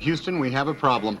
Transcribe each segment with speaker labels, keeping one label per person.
Speaker 1: Houston, we have a problem.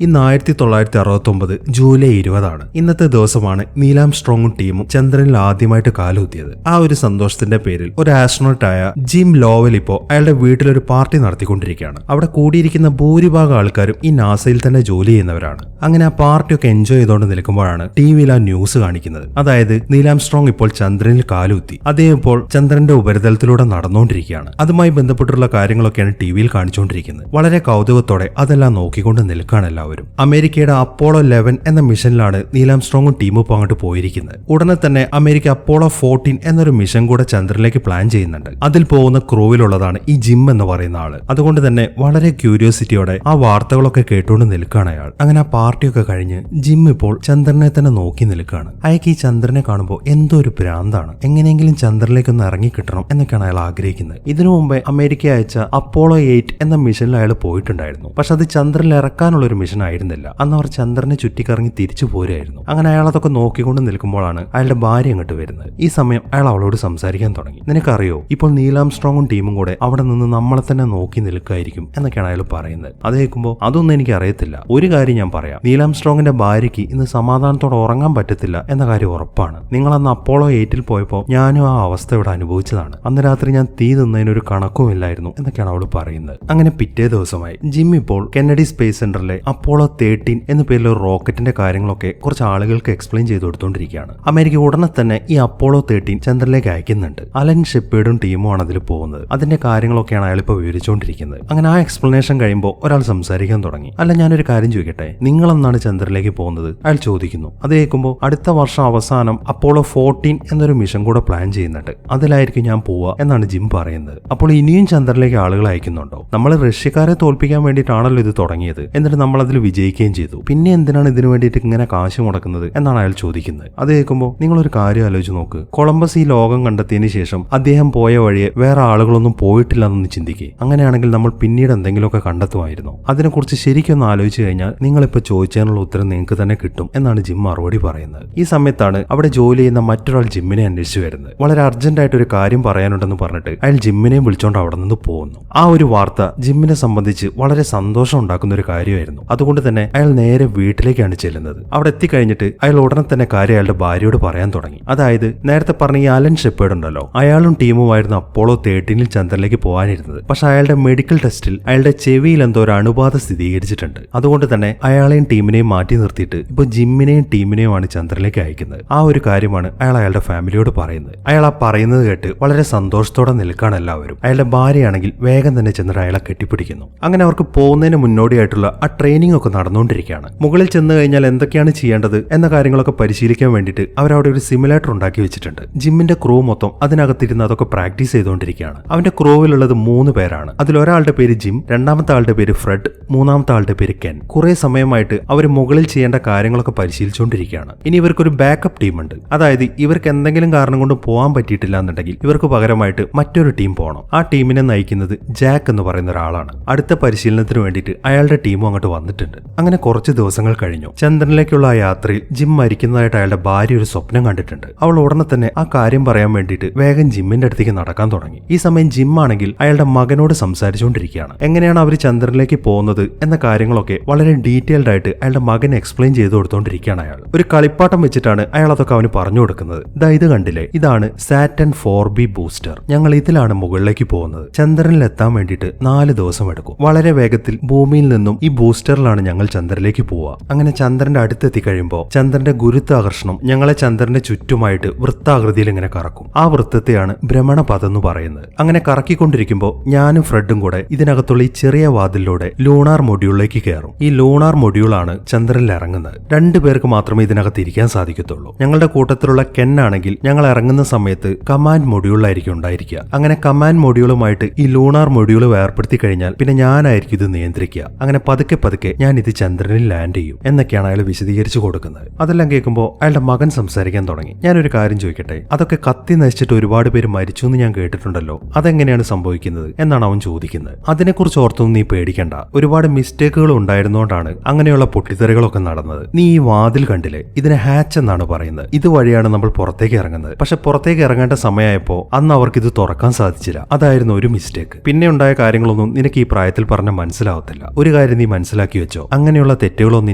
Speaker 2: ഇന്ന് 1969 July 20 ഇന്നത്തെ ദിവസമാണ് നീൽ ആംസ്ട്രോങ്ങും ടീമും ചന്ദ്രനിൽ ആദ്യമായിട്ട് കാലുകുത്തിയത്. ആ ഒരു സന്തോഷത്തിന്റെ പേരിൽ ഒരു ആസ്ട്രോണോട്ടായ ജിം ലോവൽ ഇപ്പോൾ അയാളുടെ വീട്ടിലൊരു പാർട്ടി നടത്തിക്കൊണ്ടിരിക്കുകയാണ്. അവിടെ കൂടിയിരിക്കുന്ന ഭൂരിഭാഗം ആൾക്കാരും ഈ നാസയിൽ തന്നെ ജോലി ചെയ്യുന്നവരാണ്. അങ്ങനെ ആ പാർട്ടിയൊക്കെ എൻജോയ് ചെയ്തുകൊണ്ട് നിൽക്കുമ്പോഴാണ് ടിവിയിൽ ആ ന്യൂസ് കാണിക്കുന്നത്. അതായത് നീൽ ആംസ്ട്രോങ് ഇപ്പോൾ ചന്ദ്രനിൽ കാലുകുത്തി. അദ്ദേഹം ഇപ്പോൾ ചന്ദ്രന്റെ ഉപരിതലത്തിലൂടെ നടന്നുകൊണ്ടിരിക്കുകയാണ്. അതുമായി ബന്ധപ്പെട്ടുള്ള കാര്യങ്ങളൊക്കെയാണ് ടിവിയിൽ കാണിച്ചുകൊണ്ടിരിക്കുന്നത്. വളരെ കൗതുകത്തോടെ അതെല്ലാം നോക്കിക്കൊണ്ട് നിൽക്കുകയാണ് എല്ലാവരും. അമേരിക്കയുടെ അപ്പോളോ 11 എന്ന മിഷനിലാണ് നീൽ ആംസ്ട്രോങ്ങും ടീമും ഇപ്പോൾ അങ്ങോട്ട് പോയിരിക്കുന്നത്. ഉടനെ തന്നെ അമേരിക്ക അപ്പോളോ 14 എന്നൊരു മിഷൻ കൂടെ ചന്ദ്രനിലേക്ക് പ്ലാൻ ചെയ്യുന്നുണ്ട്. അതിൽ പോകുന്ന ക്രൂവിലുള്ളതാണ് ഈ ജിം എന്ന് പറയുന്ന ആള്. അതുകൊണ്ട് തന്നെ വളരെ ക്യൂരിയോസിറ്റിയോടെ ആ വാർത്തകളൊക്കെ കേട്ടുകൊണ്ട് നിൽക്കുകയാണ് അയാൾ. അങ്ങനെ ആ പാർട്ടിയൊക്കെ കഴിഞ്ഞ് ജിം ഇപ്പോൾ ചന്ദ്രനെ തന്നെ നോക്കി നിൽക്കുകയാണ്. അയാൾക്ക് ഈ ചന്ദ്രനെ കാണുമ്പോൾ എന്തോ ഒരു ഭ്രാന്താണ്. എങ്ങനെയെങ്കിലും ചന്ദ്രനിലേക്ക് ഒന്ന് ഇറങ്ങി കിട്ടണം എന്നൊക്കെയാണ് അയാൾ ആഗ്രഹിക്കുന്നത്. ഇതിനു മുമ്പേ അമേരിക്ക അയച്ച അപ്പോളോ 8 എന്ന മിഷനിൽ അയാൾ പോയിട്ടുണ്ടായിരുന്നു. പക്ഷെ അത് ചന്ദ്രനിൽ ഇറക്കാനുള്ള ഒരു മിഷൻ ആയിരുന്നില്ല. അന്ന് അവർ ചന്ദ്രനെ ചുറ്റിക്കറങ്ങി തിരിച്ചു പോരുമായിരുന്നു. അങ്ങനെ അയാൾ അതൊക്കെ നോക്കിക്കൊണ്ട് നിൽക്കുമ്പോഴാണ് അയാളുടെ ഭാര്യ അങ്ങോട്ട് വരുന്നത്. ഈ സമയം അയാൾ അവളോട് സംസാരിക്കാൻ തുടങ്ങി. നിനക്കറിയോ, ഇപ്പോൾ നീൽ ആംസ്ട്രോങ്ങും ടീമും കൂടെ അവിടെ നിന്ന് നമ്മളെ തന്നെ നോക്കി നിൽക്കായിരിക്കും എന്നൊക്കെയാണ് അയാൾ പറയുന്നത്. അത് കേൾക്കുമ്പോൾ അതൊന്നും എനിക്ക് അറിയത്തില്ല. ഒരു കാര്യം ഞാൻ പറയാം, നീൽ ആംസ്ട്രോങ്ങിന്റെ ഭാര്യയ്ക്ക് ഇന്ന് സമാധാനത്തോടെ ഉറങ്ങാൻ പറ്റത്തില്ല എന്ന കാര്യം ഉറപ്പാണ്. നിങ്ങൾ അന്ന് അപ്പോളോ 8 പോയപ്പോൾ ഞാനും ആ അവസ്ഥ ഇവിടെ അനുഭവിച്ചതാണ്. അന്ന് രാത്രി ഞാൻ തീ തിന്നതിനൊരു കണക്കുമില്ലായിരുന്നു എന്നൊക്കെയാണ് അവൾ പറയുന്നത്. അങ്ങനെ പിറ്റേ ദിവസമായി ജിം ഇപ്പോൾ കെന്നഡി സ്പേസ് സെന്ററിലെ അപ്പോളോ 13 എന്ന പേരിൽ ഒരു റോക്കറ്റിന്റെ കാര്യങ്ങളൊക്കെ കുറച്ച് ആളുകൾക്ക് എക്സ്പ്ലെയിൻ ചെയ്ത് കൊടുത്തുകൊണ്ടിരിക്കുകയാണ്. അമേരിക്ക ഉടനെ തന്നെ ഈ അപ്പോളോ 13 ചന്ദ്രനിലേക്ക് അയക്കുന്നുണ്ട്. അലൻ ഷെപ്പേർഡും ടീമുമാണ് അതിൽ പോകുന്നത്. അതിന്റെ കാര്യങ്ങളൊക്കെയാണ് അയാൾ ഇപ്പോൾ വിവരിച്ചുകൊണ്ടിരിക്കുന്നത്. അങ്ങനെ ആ എക്സ്പ്ലനേഷൻ കഴിയുമ്പോൾ ഒരാൾ സംസാരിക്കാൻ തുടങ്ങി. അല്ല, ഞാനൊരു കാര്യം ചോദിക്കട്ടെ, നിങ്ങളെന്നാണ് ചന്ദ്രനിലേക്ക് പോകുന്നത്? അയാൾ ചോദിക്കുന്നു. അത് കേൾക്കുമ്പോൾ അടുത്ത വർഷം അവസാനം അപ്പോളോ 14 എന്നൊരു മിഷൻ കൂടെ പ്ലാൻ ചെയ്യുന്നുണ്ട്. അതിലായിരിക്കും ഞാൻ പോവുക എന്നാണ് ജിം പറയുന്നത്. അപ്പോൾ ഇനിയും ചന്ദ്രനിലേക്ക് ആളുകൾ അയക്കുന്നുണ്ടോ? നമ്മൾ റഷ്യക്കാരെ തോൽപ്പിക്കാൻ വേണ്ടിയിട്ടാണല്ലോ ഇത് തുടങ്ങിയത്, എന്നിട്ട് നമ്മൾ അതിൽ വിജയിക്കുകയും ചെയ്തു. പിന്നെ എന്തിനാണ് ഇതിനു വേണ്ടിയിട്ട് ഇങ്ങനെ കാശ് മുടക്കുന്നത് എന്നാണ് അയാൾ ചോദിക്കുന്നത്. അത് കേൾക്കുമ്പോൾ നിങ്ങളൊരു കാര്യം ആലോചിച്ച് നോക്ക്. കൊളംബസ് ഈ ലോകം കണ്ടെത്തിയതിനു ശേഷം അദ്ദേഹം പോയ വഴിയെ വേറെ ആളുകളൊന്നും പോയിട്ടില്ല എന്നൊന്ന് ചിന്തിക്കുക. അങ്ങനെയാണെങ്കിൽ നമ്മൾ പിന്നീട് എന്തെങ്കിലുമൊക്കെ കണ്ടെത്തുമായിരുന്നോ? അതിനെക്കുറിച്ച് ശരിക്കൊന്ന് ആലോചിച്ച് കഴിഞ്ഞാൽ നിങ്ങളിപ്പോൾ ചോദിച്ചതിനുള്ള ഉത്തരം നിങ്ങൾക്ക് തന്നെ കിട്ടും എന്നാണ് ജിം മറുപടി പറയുന്നത്. ഈ സമയത്താണ് അവിടെ ജോലി ചെയ്യുന്ന മറ്റൊരാൾ ജിമ്മിനെ അന്വേഷിച്ച് വരുന്നത്. വളരെ അർജന്റായിട്ട് ഒരു കാര്യം പറയാനുണ്ടെന്ന് പറഞ്ഞിട്ട് അയാൾ ജിമ്മിനെയും വിളിച്ചോണ്ട് അവിടെ നിന്ന് പോകുന്നു. ആ ഒരു വാർത്ത ജിമ്മിനെ സംബന്ധിച്ച് വളരെ സന്തോഷം ഉണ്ടാക്കുന്ന ഒരു കാര്യമായിരുന്നു. അതുകൊണ്ട് തന്നെ അയാൾ നേരെ വീട്ടിലേക്കാണ് ചെല്ലുന്നത്. അവിടെ എത്തിക്കഴിഞ്ഞിട്ട് അയാൾ ഉടനെ തന്നെ കാര്യം അയാളുടെ ഭാര്യയോട് പറയാൻ തുടങ്ങി. അതായത് നേരത്തെ പറഞ്ഞ ഈ അലൻ ഷെപ്പേർഡ് ഉണ്ടല്ലോ, അയാളും ടീമുമായിരുന്നു അപ്പോളോ 13 ചന്ദ്രനിലേക്ക് പോകാനിരുന്നത്. പക്ഷെ അയാളുടെ മെഡിക്കൽ ടെസ്റ്റിൽ അയാളുടെ ചെവിയിൽ എന്തോ ഒരു അണുബാധ സ്ഥിരീകരിച്ചിട്ടുണ്ട്. അതുകൊണ്ട് തന്നെ അയാളെയും ടീമിനെയും മാറ്റി നിർത്തിയിട്ട് ഇപ്പൊ ജിമ്മിനെയും ടീമിനെയുമാണ് ചന്ദ്രനിലേക്ക് അയക്കുന്നത്. ആ ഒരു കാര്യമാണ് അയാൾ അയാളുടെ ഫാമിലിയോട് പറയുന്നത്. അയാൾ ആ പറയുന്നത് കേട്ട് വളരെ സന്തോഷത്തോടെ നിൽക്കുകയാണ് എല്ലാവരും. അയാളുടെ ഭാര്യയാണെങ്കിൽ വേഗം തന്നെ ചെന്നിട്ട് അയാളെ കെട്ടിപ്പിടിക്കുന്നു. അങ്ങനെ അവർക്ക് പോകുന്നതിന് മുന്നോടിയായിട്ടുള്ള ആ ട്രെയിനിങ് ഒക്കെ നടന്നുകൊണ്ടിരിക്കുകയാണ്. മുകളിൽ ചെന്ന് കഴിഞ്ഞാൽ എന്തൊക്കെയാണ് ചെയ്യേണ്ടത് എന്ന കാര്യങ്ങളൊക്കെ പരിശീലിക്കാൻ വേണ്ടിയിട്ട് അവരവിടെ ഒരു സിമുലേറ്റർ ഉണ്ടാക്കി വെച്ചിട്ടുണ്ട്. ജിമ്മിന്റെ ക്രൂ മൊത്തം അതിനകത്തിരുന്ന് അതൊക്കെ പ്രാക്ടീസ് ചെയ്തുകൊണ്ടിരിക്കുകയാണ്. അവന്റെ ക്രൂവിലുള്ളത് 3 പേരാണ്. അതിലൊരാളുടെ പേര് ജിം, രണ്ടാമത്തെ ആളുടെ പേര് ഫ്രെഡ്, മൂന്നാമത്തെ ആളുടെ പേര് കെൻ. കുറെ സമയമായിട്ട് അവർ മുകളിൽ ചെയ്യേണ്ട കാര്യങ്ങളൊക്കെ പരിശീലിച്ചുകൊണ്ടിരിക്കുകയാണ്. ഇനി ഇവർക്കൊരു ബാക്കപ്പ് ടീം ഉണ്ട്. അതായത് ഇവർക്ക് എന്തെങ്കിലും കാരണം കൊണ്ട് പോകാൻ പറ്റിയിട്ടില്ല എന്നുണ്ടെങ്കിൽ ഇവർക്ക് പകരമായിട്ട് മറ്റൊരു ടീം പോകണം. ആ ടീമിനെ നയിക്കുന്നത് ജാക്ക് എന്ന് പറയുന്ന ഒരാളാണ്. അടുത്ത പരിശീലനത്തിന് വേണ്ടിയിട്ട് അയാളുടെ ടീമും അങ്ങോട്ട് വന്നിട്ടുണ്ട്. അങ്ങനെ കുറച്ച് ദിവസങ്ങൾ കഴിഞ്ഞു. ചന്ദ്രനിലേക്കുള്ള ആ യാത്രയിൽ ജിം മരിക്കുന്നതായിട്ട് അയാളുടെ ഭാര്യ ഒരു സ്വപ്നം കണ്ടിട്ടുണ്ട്. അവൾ ഉടനെ തന്നെ ആ കാര്യം പറയാൻ വേണ്ടിയിട്ട് വേഗം ജിമ്മിന്റെ അടുത്തേക്ക് നടക്കാൻ തുടങ്ങി. ഈ സമയം ജിം ആണെങ്കിൽ അയാളുടെ മകനോട് സംസാരിച്ചുകൊണ്ടിരിക്കുകയാണ്. എങ്ങനെയാണ് അവർ ചന്ദ്രനിലേക്ക് പോകുന്നത് എന്ന കാര്യങ്ങളൊക്കെ വളരെ ഡീറ്റെയിൽഡ് ആയിട്ട് അയാളുടെ മകൻ എക്സ്പ്ലെയിൻ ചെയ്തു കൊടുത്തോണ്ടിരിക്കുകയാണ്. അയാൾ ഒരു കളിപ്പാട്ടം വെച്ചിട്ടാണ് അയാൾ അതൊക്കെ അവന് പറഞ്ഞു കൊടുക്കുന്നത്. ഇത് കണ്ടില്ലേ, ഇതാണ് സാറ്റൻ 4B ബൂസ്റ്റർ. ഞങ്ങൾ ഇതിലാണ് മുകളിലേക്ക് പോകുന്നത്. ചന്ദ്രനിൽ എത്താൻ വേണ്ടിയിട്ട് 4 ദിവസം എടുക്കും. വളരെ വേഗത്തിൽ ഭൂമിയിൽ നിന്നും ഈ ബൂസ്റ്ററിലാണ് ഞങ്ങൾ ചന്ദ്രനിലേക്ക് പോവുക. അങ്ങനെ ചന്ദ്രന്റെ അടുത്തെത്തി കഴിയുമ്പോൾ ചന്ദ്രന്റെ ഗുരുത്വാകർഷണം ഞങ്ങളെ ചന്ദ്രന്റെ ചുറ്റുമായിട്ട് വൃത്താകൃതിയിൽ ഇങ്ങനെ കറക്കും. ആ വൃത്തത്തെയാണ് ഭ്രമണപഥം എന്ന് പറയുന്നത്. അങ്ങനെ കറക്കിക്കൊണ്ടിരിക്കുമ്പോൾ ഞാനും ഫ്രെഡും കൂടെ ഇതിനകത്തുള്ള ഈ ചെറിയ വാതിലിലൂടെ ലൂണാർ മൊഡ്യൂളിലേക്ക് കയറും. ഈ ലൂണാർ മൊഡ്യൂളാണ് ചന്ദ്രനിൽ ഇറങ്ങുന്നത്. 2 പേർക്ക് മാത്രമേ ഇതിനകത്ത് ഇരിക്കാൻ സാധിക്കത്തുള്ളൂ. ഞങ്ങളുടെ കൂട്ടത്തിലുള്ള കെൻ ആണെങ്കിൽ ഞങ്ങൾ ഇറങ്ങുന്ന സമയത്ത് കമാൻഡ് മൊഡ്യൂളിലായിരിക്കും ഉണ്ടായിരിക്കുക. അങ്ങനെ കമാൻഡ് മൊഡ്യൂളുമായിട്ട് ഈ ലൂണാർ മൊഡ്യൂൾ വേർപ്പെടുത്തി കഴിഞ്ഞാൽ പിന്നെ ഞാനായിരിക്കും ഇത് നിയന്ത്രിക്കുക. അങ്ങനെ പതുക്കെ ഞാൻ ഇത് ചന്ദ്രനിൽ ലാൻഡ് ചെയ്യും എന്നൊക്കെയാണ് അയാൾ വിശദീകരിച്ചു കൊടുക്കുന്നത്. അതെല്ലാം കേൾക്കുമ്പോൾ അയാളുടെ മകൻ സംസാരിക്കാൻ തുടങ്ങി. ഞാനൊരു കാര്യം ചോദിക്കട്ടെ, അതൊക്കെ കത്തി നശിച്ചിട്ട് ഒരുപാട് പേര് മരിച്ചു എന്ന് ഞാൻ കേട്ടിട്ടുണ്ടല്ലോ, അതെങ്ങനെയാണ് സംഭവിക്കുന്നത് എന്നാണ് അവൻ ചോദിക്കുന്നത്. അതിനെക്കുറിച്ച് ഓർത്തൊന്നും നീ പേടിക്കണ്ട, ഒരുപാട് മിസ്റ്റേക്കുകൾ ഉണ്ടായിരുന്നുകൊണ്ടാണ് അങ്ങനെയുള്ള പൊട്ടിത്തെറികളൊക്കെ നടന്നത്. നീ ഈ വാതിൽ കണ്ടില്ലേ, ഇതിനെ ഹാച്ച് എന്നാണ് പറയുന്നത്. ഇതുവഴിയാണ് നമ്മൾ പുറത്തേക്ക് ഇറങ്ങുന്നത്. പക്ഷെ പുറത്തേക്ക് ഇറങ്ങേണ്ട സമയമായപ്പോ അന്ന് അവർക്ക് ഇത് തുറക്കാൻ സാധിച്ചില്ല. അതായിരുന്നു ഒരു മിസ്റ്റേക്ക്. പിന്നെ ഉണ്ടായ കാര്യങ്ങളൊന്നും നിനക്ക് ഈ പ്രായത്തിൽ പറഞ്ഞാൽ മനസ്സിലാവത്തില്ല. ഒരു കാര്യം നീ മനസ്സിലാക്കി വെച്ചോ, അങ്ങനെയുള്ള തെറ്റുകളൊന്നും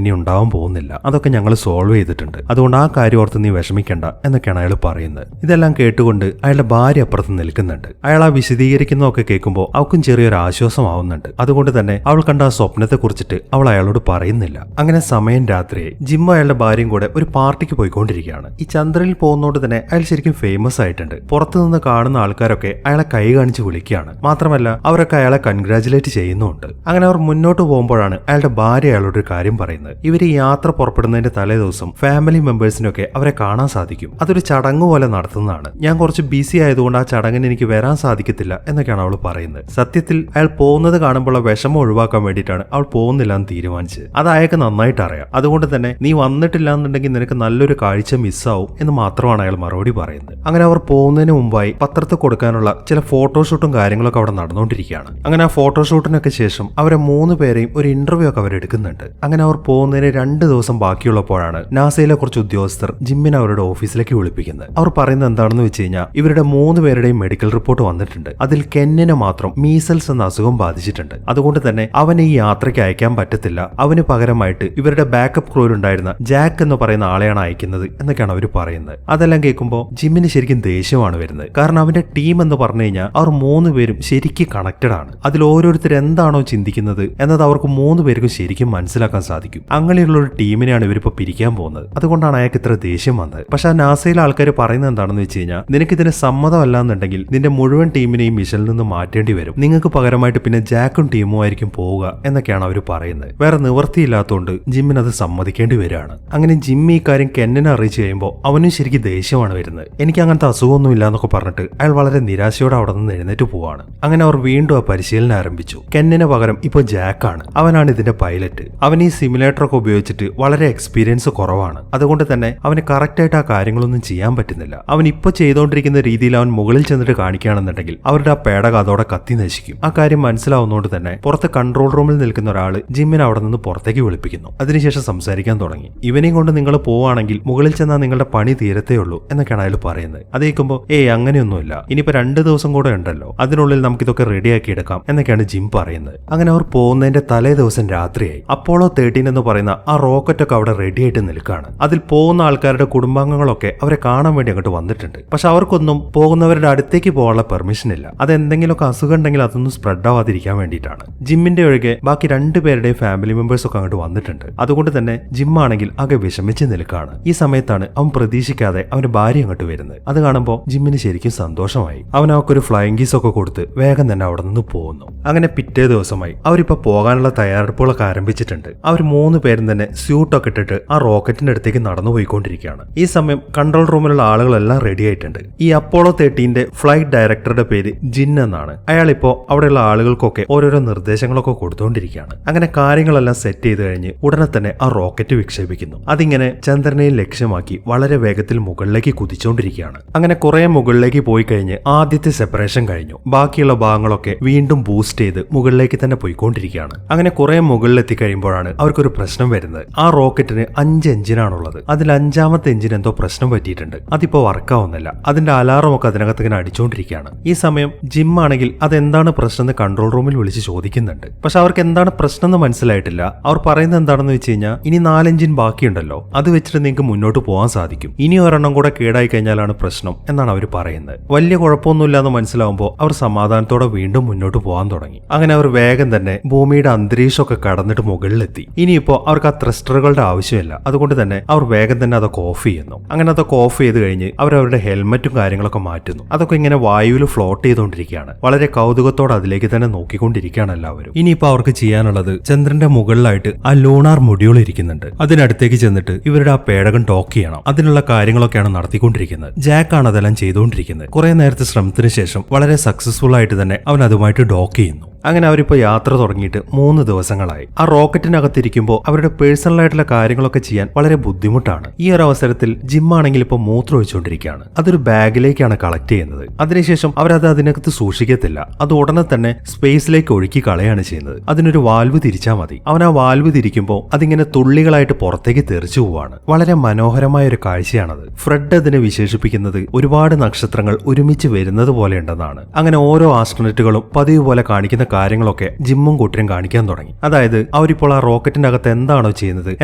Speaker 2: ഇനി ഉണ്ടാവാൻ പോകുന്നില്ല. അതൊക്കെ ഞങ്ങൾ സോൾവ് ചെയ്തിട്ടുണ്ട്. അതുകൊണ്ട് ആ കാര്യം ഓർത്ത് നീ വിഷമിക്കണ്ട എന്നൊക്കെയാണ് അയാൾ പറയുന്നത്. ഇതെല്ലാം കേട്ടുകൊണ്ട് അയാളുടെ ഭാര്യ അപ്പുറത്ത് നിൽക്കുന്നുണ്ട്. അയാൾ ആ വിശദീകരിക്കുന്നതൊക്കെ കേൾക്കുമ്പോൾ അവൾക്കും ചെറിയൊരു ആശ്വാസമാവുന്നുണ്ട്. അതുകൊണ്ട് തന്നെ അവൾ കണ്ട ആ സ്വപ്നത്തെ കുറിച്ചിട്ട് അവൾ അയാളോട് പറയുന്നില്ല. അങ്ങനെ സമയം രാത്രിയായി. ജിമ്മ അയാളുടെ ഭാര്യയും കൂടെ ഒരു പാർട്ടിക്ക് പോയിക്കൊണ്ടിരിക്കുകയാണ്. ഈ ചന്ദ്രനിൽ പോകുന്നതുകൊണ്ട് തന്നെ അയാൾ ശരിക്കും ഫേമസ് ആയിട്ടുണ്ട്. പുറത്തുനിന്ന് കാണുന്ന ആൾക്കാരൊക്കെ അയാളെ കൈ കാണിച്ച് വിളിക്കുകയാണ്. മാത്രമല്ല അവരൊക്കെ അയാളെ കൺഗ്രാജുലേറ്റ് ചെയ്യുന്നുണ്ട്. അങ്ങനെ അവർ മുന്നോട്ട് പോകുമ്പോഴാണ് അയാളുടെ ഭാര്യ അയാളോട് ഒരു കാര്യം പറയുന്നത്. ഇവർ ഈ യാത്ര പുറപ്പെടുന്നതിന്റെ തലേ ദിവസം ഫാമിലി മെമ്പേഴ്സിനൊക്കെ അവരെ കാണാൻ സാധിക്കും. അതൊരു ചടങ്ങ് പോലെ നടത്തുന്നതാണ്. ഞാൻ കുറച്ച് ബിസി ആയതുകൊണ്ട് ആ ചടങ്ങിന് എനിക്ക് വരാൻ സാധിക്കത്തില്ല എന്നൊക്കെയാണ് അവൾ പറയുന്നത്. സത്യത്തിൽ അയാൾ പോകുന്നത് കാണുമ്പോഴുള്ള വിഷമം ഒഴിവാക്കാൻ വേണ്ടിയിട്ടാണ് അവൾ പോകുന്നില്ല എന്ന് തീരുമാനിച്ചത്. അത് അയാൾക്ക് നന്നായിട്ട് അറിയാം. അതുകൊണ്ട് തന്നെ നീ വന്നിട്ടില്ല എന്നുണ്ടെങ്കിൽ നിനക്ക് നല്ലൊരു കാഴ്ച മിസ്സാവും എന്ന് മാത്രമാണ് അയാൾ മറുപടി പറയുന്നത്. അങ്ങനെ അവർ പോകുന്നതിന് മുമ്പായി പത്രത്തിൽ കൊടുക്കാനുള്ള ചില ഫോട്ടോഷൂട്ടും കാര്യങ്ങളൊക്കെ അവിടെ നടന്നുകൊണ്ടിരിക്കുകയാണ്. അങ്ങനെ ആ ഫോട്ടോഷൂട്ടിനൊക്കെ ശേഷം അവരെ 3 പേരെയും ഒരു ഇന്റർവ്യൂ ഒക്കെ അവരെടുക്കുന്നുണ്ട്. അങ്ങനെ അവർ പോകുന്നതിന് 2 ദിവസം ബാക്കിയുള്ളപ്പോഴാണ് നാസയിലെ കുറച്ച് ഉദ്യോഗസ്ഥർ ജിമ്മിനെ അവരുടെ ഓഫീസിലേക്ക് വിളിപ്പിക്കുന്നത്. അവർ പറയുന്നത് എന്താണെന്ന് വെച്ച് കഴിഞ്ഞാൽ ഇവരുടെ 3 പേരുടെയും മെഡിക്കൽ റിപ്പോർട്ട് വന്നിട്ടുണ്ട്. അതിൽ കെന്നിനെ മാത്രം മീസൽസ് എന്ന അസുഖം ബാധിച്ചിട്ടുണ്ട്. അതുകൊണ്ട് തന്നെ അവനെ ഈ യാത്രയ്ക്ക് അയക്കാൻ പറ്റത്തില്ല. അവന് പകരമായിട്ട് ഇവരുടെ ബാക്കപ്പ് ക്രൂവിലുണ്ടായിരുന്ന ജാക്ക് എന്ന് പറയുന്ന ആളെയാണ് അയക്കുന്നത് എന്നൊക്കെയാണ് അവർ പറയുന്നത്. അതെല്ലാം കേൾക്കുമ്പോൾ ജിമ്മിന് ശരിക്കും ദേഷ്യമാണ് വരുന്നത്. കാരണം അവന്റെ ടീം എന്ന് പറഞ്ഞു കഴിഞ്ഞാൽ അവർ 3 പേരും ശരിക്കും കണക്റ്റഡ് ആണ്. അതിൽ ഓരോരുത്തർ എന്താണോ ചിന്തിക്കുന്നത് എന്നത് അവർക്ക് 3 പേർക്കും ശരിക്കും മനസ്സിലാക്കാൻ സാധിക്കും. അങ്ങനെയുള്ള ഒരു ടീമിനെയാണ് ഇവരിപ്പോ പിരിക്കാൻ പോകുന്നത്. അതുകൊണ്ടാണ് അയാൾക്ക് ഇത്ര ദേഷ്യം വന്നത്. പക്ഷെ ആ നാസയിലെ ആൾക്കാർ പറയുന്നത് എന്താണെന്ന് വെച്ച് കഴിഞ്ഞാൽ നിനക്ക് ഇതിന് സമ്മതമല്ല എന്നുണ്ടെങ്കിൽ നിന്റെ മുഴുവൻ ടീമിനെയും മിഷനിൽ നിന്ന് മാറ്റേണ്ടി വരും. നിങ്ങൾക്ക് പകരമായിട്ട് പിന്നെ ജാക്കും ടീമും ആയിരിക്കും പോവുക എന്നൊക്കെയാണ് അവർ പറയുന്നത്. വേറെ നിവൃത്തിയില്ലാത്തതുകൊണ്ട് ജിമ്മിന് അത് സമ്മതിക്കേണ്ടി വരികയാണ്. അങ്ങനെ ജിമ്മി ഈ കാര്യം കെന്നിനെ അറിയിച്ചു കഴിയുമ്പോൾ അവനും ശരിക്കും ദേഷ്യമാണ് വരുന്നത്. എനിക്ക് അങ്ങനത്തെ അസുഖമൊന്നും ഇല്ല എന്നൊക്കെ പറഞ്ഞിട്ട് അയാൾ വളരെ നിരാശയോടെ അവിടെ നിന്ന് എഴുന്നേറ്റ് പോവാണ്. അങ്ങനെ അവർ വീണ്ടും ആ പരിശീലനം ആരംഭിച്ചു. കെന്നിന് പകരം ഇപ്പോൾ ജാക്കാണ്. അവനാണ് ഇതിന്റെ പൈലറ്റ്. അവൻ ഈ സിമുലേറ്റർ ഒക്കെ ഉപയോഗിച്ചിട്ട് വളരെ എക്സ്പീരിയൻസ് കുറവാണ്. അതുകൊണ്ട് തന്നെ അവന് കറക്റ്റ് ആയിട്ട് ആ കാര്യങ്ങളൊന്നും ചെയ്യാൻ പറ്റുന്നില്ല. അവൻ ഇപ്പോൾ ചെയ്തുകൊണ്ടിരിക്കുന്ന രീതിയിൽ അവൻ മുകളിൽ ചെന്നിട്ട് കാണിക്കുകയാണെന്നുണ്ടെങ്കിൽ അവരുടെ ആ പേടക അതോടെ കത്തി നശിക്കും. ആ കാര്യം മനസ്സിലാവുന്നതുകൊണ്ട് തന്നെ പുറത്ത് കൺട്രോൾ റൂമിൽ നിൽക്കുന്ന ഒരാള് ജിമ്മിനെ അവിടെ നിന്ന് പുറത്തേക്ക് വിളിപ്പിക്കുന്നു. അതിനുശേഷം സംസാരിക്കാൻ തുടങ്ങി. ഇവനെയും കൊണ്ട് നിങ്ങൾ പോവുകയാണെങ്കിൽ മുകളിൽ ചെന്നാൽ നിങ്ങളുടെ പണി തീരത്തേ ഉള്ളൂ എന്നൊക്കെയാണ് അയാൾ പറയുന്നത്. അത് കേൾക്കുമ്പോൾ അങ്ങനെയൊന്നുമില്ല, ഇനിയിപ്പോ 2 ദിവസം കൂടെ ഉണ്ടല്ലോ, അതിനുള്ളിൽ നമുക്കിതൊക്കെ റെഡിയാക്കി എടുക്കാം എന്നൊക്കെയാണ് ജിം പറയുന്നത്. അങ്ങനെ അവർ പോകുന്നതിന്റെ തലേ ദിവസം രാത്രിയായി. അപ്പോളോ 13 എന്ന് പറയുന്ന ആ റോക്കറ്റ് ഒക്കെ അവിടെ റെഡി ആയിട്ട് നിൽക്കുകയാണ്. അതിൽ പോകുന്ന ആൾക്കാരുടെ കുടുംബാംഗങ്ങളൊക്കെ അവരെ കാണാൻ വേണ്ടി അങ്ങോട്ട് വന്നിട്ടുണ്ട്. പക്ഷെ അവർക്കൊന്നും പോകുന്നവരുടെ അടുത്തേക്ക് പോകാനുള്ള പെർമിഷൻ ഇല്ല. അതെന്തെങ്കിലുമൊക്കെ അസുഖം ഉണ്ടെങ്കിൽ അതൊന്നും സ്പ്രെഡ് ആവാതിരിക്കാൻ വേണ്ടിയിട്ടാണ്. ജിമ്മിന്റെ ഒഴികെ ബാക്കി 2 പേരുടെയും ഫാമിലി മെമ്പേഴ്സ് ഒക്കെ അങ്ങോട്ട് വന്നിട്ടുണ്ട്. അതുകൊണ്ട് തന്നെ ജിം ആണെങ്കിൽ ആകെ വിഷമിച്ച് നിൽക്കുകയാണ്. ഈ സമയത്താണ് അവൻ പ്രതീക്ഷിക്കാതെ അവന്റെ ഭാര്യ അങ്ങോട്ട് വരുന്നത്. അത് കാണുമ്പോൾ ജിമ്മിന് ശരിക്കും സന്തോഷമായി. അവൻ അവർക്കൊരു ഫ്ലൈയിങ് കീസ് ഒക്കെ കൊടുത്ത് വേഗം തന്നെ അവിടെ നിന്ന് പോകുന്നു. അങ്ങനെ പിറ്റേ ദിവസമായി അവരിപ്പോ പോകാനുള്ള തയ്യാറെടുപ്പുകളൊക്കെ ആരംഭിച്ചിട്ടുണ്ട്. അവർ 3 പേരും തന്നെ സ്യൂട്ടൊക്കെ ഇട്ടിട്ട് ആ റോക്കറ്റിന്റെ അടുത്തേക്ക് നടന്നു പോയിക്കൊണ്ടിരിക്കുകയാണ്. ഈ സമയം കൺട്രോൾ റൂമിലുള്ള ആളുകളെല്ലാം റെഡി ആയിട്ടുണ്ട്. ഈ അപ്പോളോ 13 ഫ്ലൈറ്റ് ഡയറക്ടറുടെ പേര് ജിൻ എന്നാണ്. അയാളിപ്പോ അവിടെയുള്ള ആളുകൾക്കൊക്കെ ഓരോരോ നിർദ്ദേശങ്ങളൊക്കെ കൊടുത്തുകൊണ്ടിരിക്കുകയാണ്. അങ്ങനെ കാര്യങ്ങളെല്ലാം സെറ്റ് ചെയ്ത് കഴിഞ്ഞ് ഉടനെ തന്നെ ആ റോക്കറ്റ് വിക്ഷേപിക്കുന്നു. അതിങ്ങനെ ചന്ദ്രനെയും ലക്ഷ്യമാക്കി വളരെ വേഗത്തിൽ മുകളിലേക്ക് കുതിച്ചുകൊണ്ടിരിക്കുകയാണ്. അങ്ങനെ കുറെ മുകളിലേക്ക് പോയി കഴിഞ്ഞ് ആദ്യത്തെ സെപ്പറേഷൻ കഴിഞ്ഞു. ബാക്കിയുള്ള ഭാഗങ്ങളൊക്കെ വീണ്ടും ബൂസ്റ്റ് ചെയ്ത് മുകളിലേക്ക് തന്നെ പോയിക്കൊണ്ടിരിക്കുകയാണ്. അങ്ങനെ കുറെ മുകളിലെത്തി കഴിയുമ്പോഴാണ് അവർക്കൊരു പ്രശ്നം വരുന്നത്. ആ റോക്കറ്റിന് 5 എഞ്ചിനാണുള്ളത്. അതിൽ 5ാമത്തെ എഞ്ചിൻ എന്തോ പ്രശ്നം പറ്റിയിട്ടുണ്ട്. അതിപ്പോ വർക്കാവുന്നില്ല. അതിന്റെ അലാറം ഒക്കെ അതിനകത്ത് ഇങ്ങനെ അടിച്ചുകൊണ്ടിരിക്കുകയാണ്. ഈ സമയം ജിം ആണെങ്കിൽ അതെന്താണ് പ്രശ്നം എന്ന് കൺട്രോൾ റൂമിൽ വിളിച്ച് ചോദിക്കുന്നുണ്ട്. പക്ഷെ അവർക്ക് എന്താണ് പ്രശ്നം എന്ന് മനസ്സിലായിട്ടില്ല. അവർ പറയുന്നത് എന്താണെന്ന് വെച്ച് കഴിഞ്ഞാൽ ഇനി 4 എഞ്ചിൻ ബാക്കിയുണ്ടല്ലോ, അത് വെച്ചിട്ട് നിങ്ങൾക്ക് മുന്നോട്ട് പോകാൻ സാധിക്കും. ഇനി ഒരെണ്ണം കൂടെ കേടായി കഴിഞ്ഞാലാണ് പ്രശ്നം എന്നാണ് അവർ പറയുന്നത്. വലിയ കുഴപ്പമൊന്നുമില്ല എന്ന് മനസ്സിലാവുമ്പോൾ അവർ സമാധാനത്തോടെ വീണ്ടും മുന്നോട്ട് പോകാൻ തുടങ്ങി. അങ്ങനെ അവർ വേഗം തന്നെ ഭൂമിയുടെ അന്തരീക്ഷമൊക്കെ കടന്നിട്ട് മുകളിലെത്തി. ഇനിയിപ്പോ അവർക്ക് ആ ത്രസ്റ്ററുകളുടെ ആവശ്യമില്ല. അതുകൊണ്ട് തന്നെ അവർ വേഗം തന്നെ അതൊക്കെ ഓഫ് ചെയ്യുന്നു. അങ്ങനെ അതൊക്കെ ഓഫ് ചെയ്ത് കഴിഞ്ഞ് അവരവരുടെ ഹെൽമറ്റും കാര്യങ്ങളൊക്കെ മാറ്റുന്നു. അതൊക്കെ ഇങ്ങനെ വായുവിൽ ഫ്ലോട്ട് ചെയ്തുകൊണ്ടിരിക്കുകയാണ്. വളരെ കൗതുകത്തോടെ അതിലേക്ക് തന്നെ നോക്കിക്കൊണ്ടിരിക്കുകയാണ് എല്ലാവരും. ഇനിയിപ്പോ അവർക്ക് ചെയ്യാനുള്ളത് ചന്ദ്രന്റെ മുകളിലായിട്ട് ആ ലൂണാർ മൊഡ്യൂൾ ഇരിക്കുന്നുണ്ട്. അതിനടുത്തേക്ക് ചെന്നിട്ട് ഇവരുടെ ആ പേടകം ടോക്ക് ചെയ്യണം. അതിനുള്ള കാര്യങ്ങളൊക്കെയാണ് നടത്തിക്കൊണ്ടിരിക്കുന്നത്. ജാക്കാണ് അതെല്ലാം ചെയ്തുകൊണ്ടിരിക്കുന്നത്. കുറെ നേരത്തെ ശ്രമത്തിന് ശേഷം വളരെ സക്സസ്ഫുൾ ആയിട്ട് തന്നെ അവൻ അതുമായിട്ട് ഡോക്ക് ചെയ്യുന്നു. അങ്ങനെ അവരിപ്പോ യാത്ര തുടങ്ങിയിട്ട് 3 ദിവസങ്ങളായി. ആ റോക്കറ്റിനകത്തിരിക്കുമ്പോൾ അവരുടെ പേഴ്സണൽ ആയിട്ടുള്ള കാര്യങ്ങളൊക്കെ ചെയ്യാൻ വളരെ ബുദ്ധിമുട്ടാണ്. ഈ ഒരു അവസരത്തിൽ ജിം ആണെങ്കിൽ ഇപ്പോൾ മൂത്രം ഒഴിച്ചുകൊണ്ടിരിക്കുകയാണ്. അതൊരു ബാഗിലേക്കാണ് കളക്ട് ചെയ്യുന്നത്. അതിനുശേഷം അവരത് അതിനകത്ത് സൂക്ഷിക്കത്തില്ല. അത് ഉടനെ തന്നെ സ്പേസിലേക്ക് ഒഴുക്കി കളയാണ് ചെയ്യുന്നത്. അതിനൊരു വാൽവ് തിരിച്ചാൽ മതി. അവൻ ആ വാൽവ് തിരിക്കുമ്പോൾ അതിങ്ങനെ തുള്ളികളായിട്ട് പുറത്തേക്ക് തെറിച്ചു പോവാണ്. വളരെ മനോഹരമായ ഒരു കാഴ്ചയാണത്. ഫ്രെഡ് അതിനെ വിശേഷിപ്പിക്കുന്നത് ഒരുപാട് നക്ഷത്രങ്ങൾ ഒരുമിച്ച് വരുന്നത് പോലെ ഉണ്ടെന്നാണ്. അങ്ങനെ ഓരോ ആസ്ട്രോണറ്റുകളും പതിവ് പോലെ കാണിക്കുന്ന കാര്യങ്ങളൊക്കെ ജിമ്മും കൂട്ടരും കാണിക്കാൻ തുടങ്ങി. അതായത് അവരിപ്പോൾ ആ റോക്കറ്റിന്റെ അകത്ത് എന്താണോ ചെയ്യുന്നത്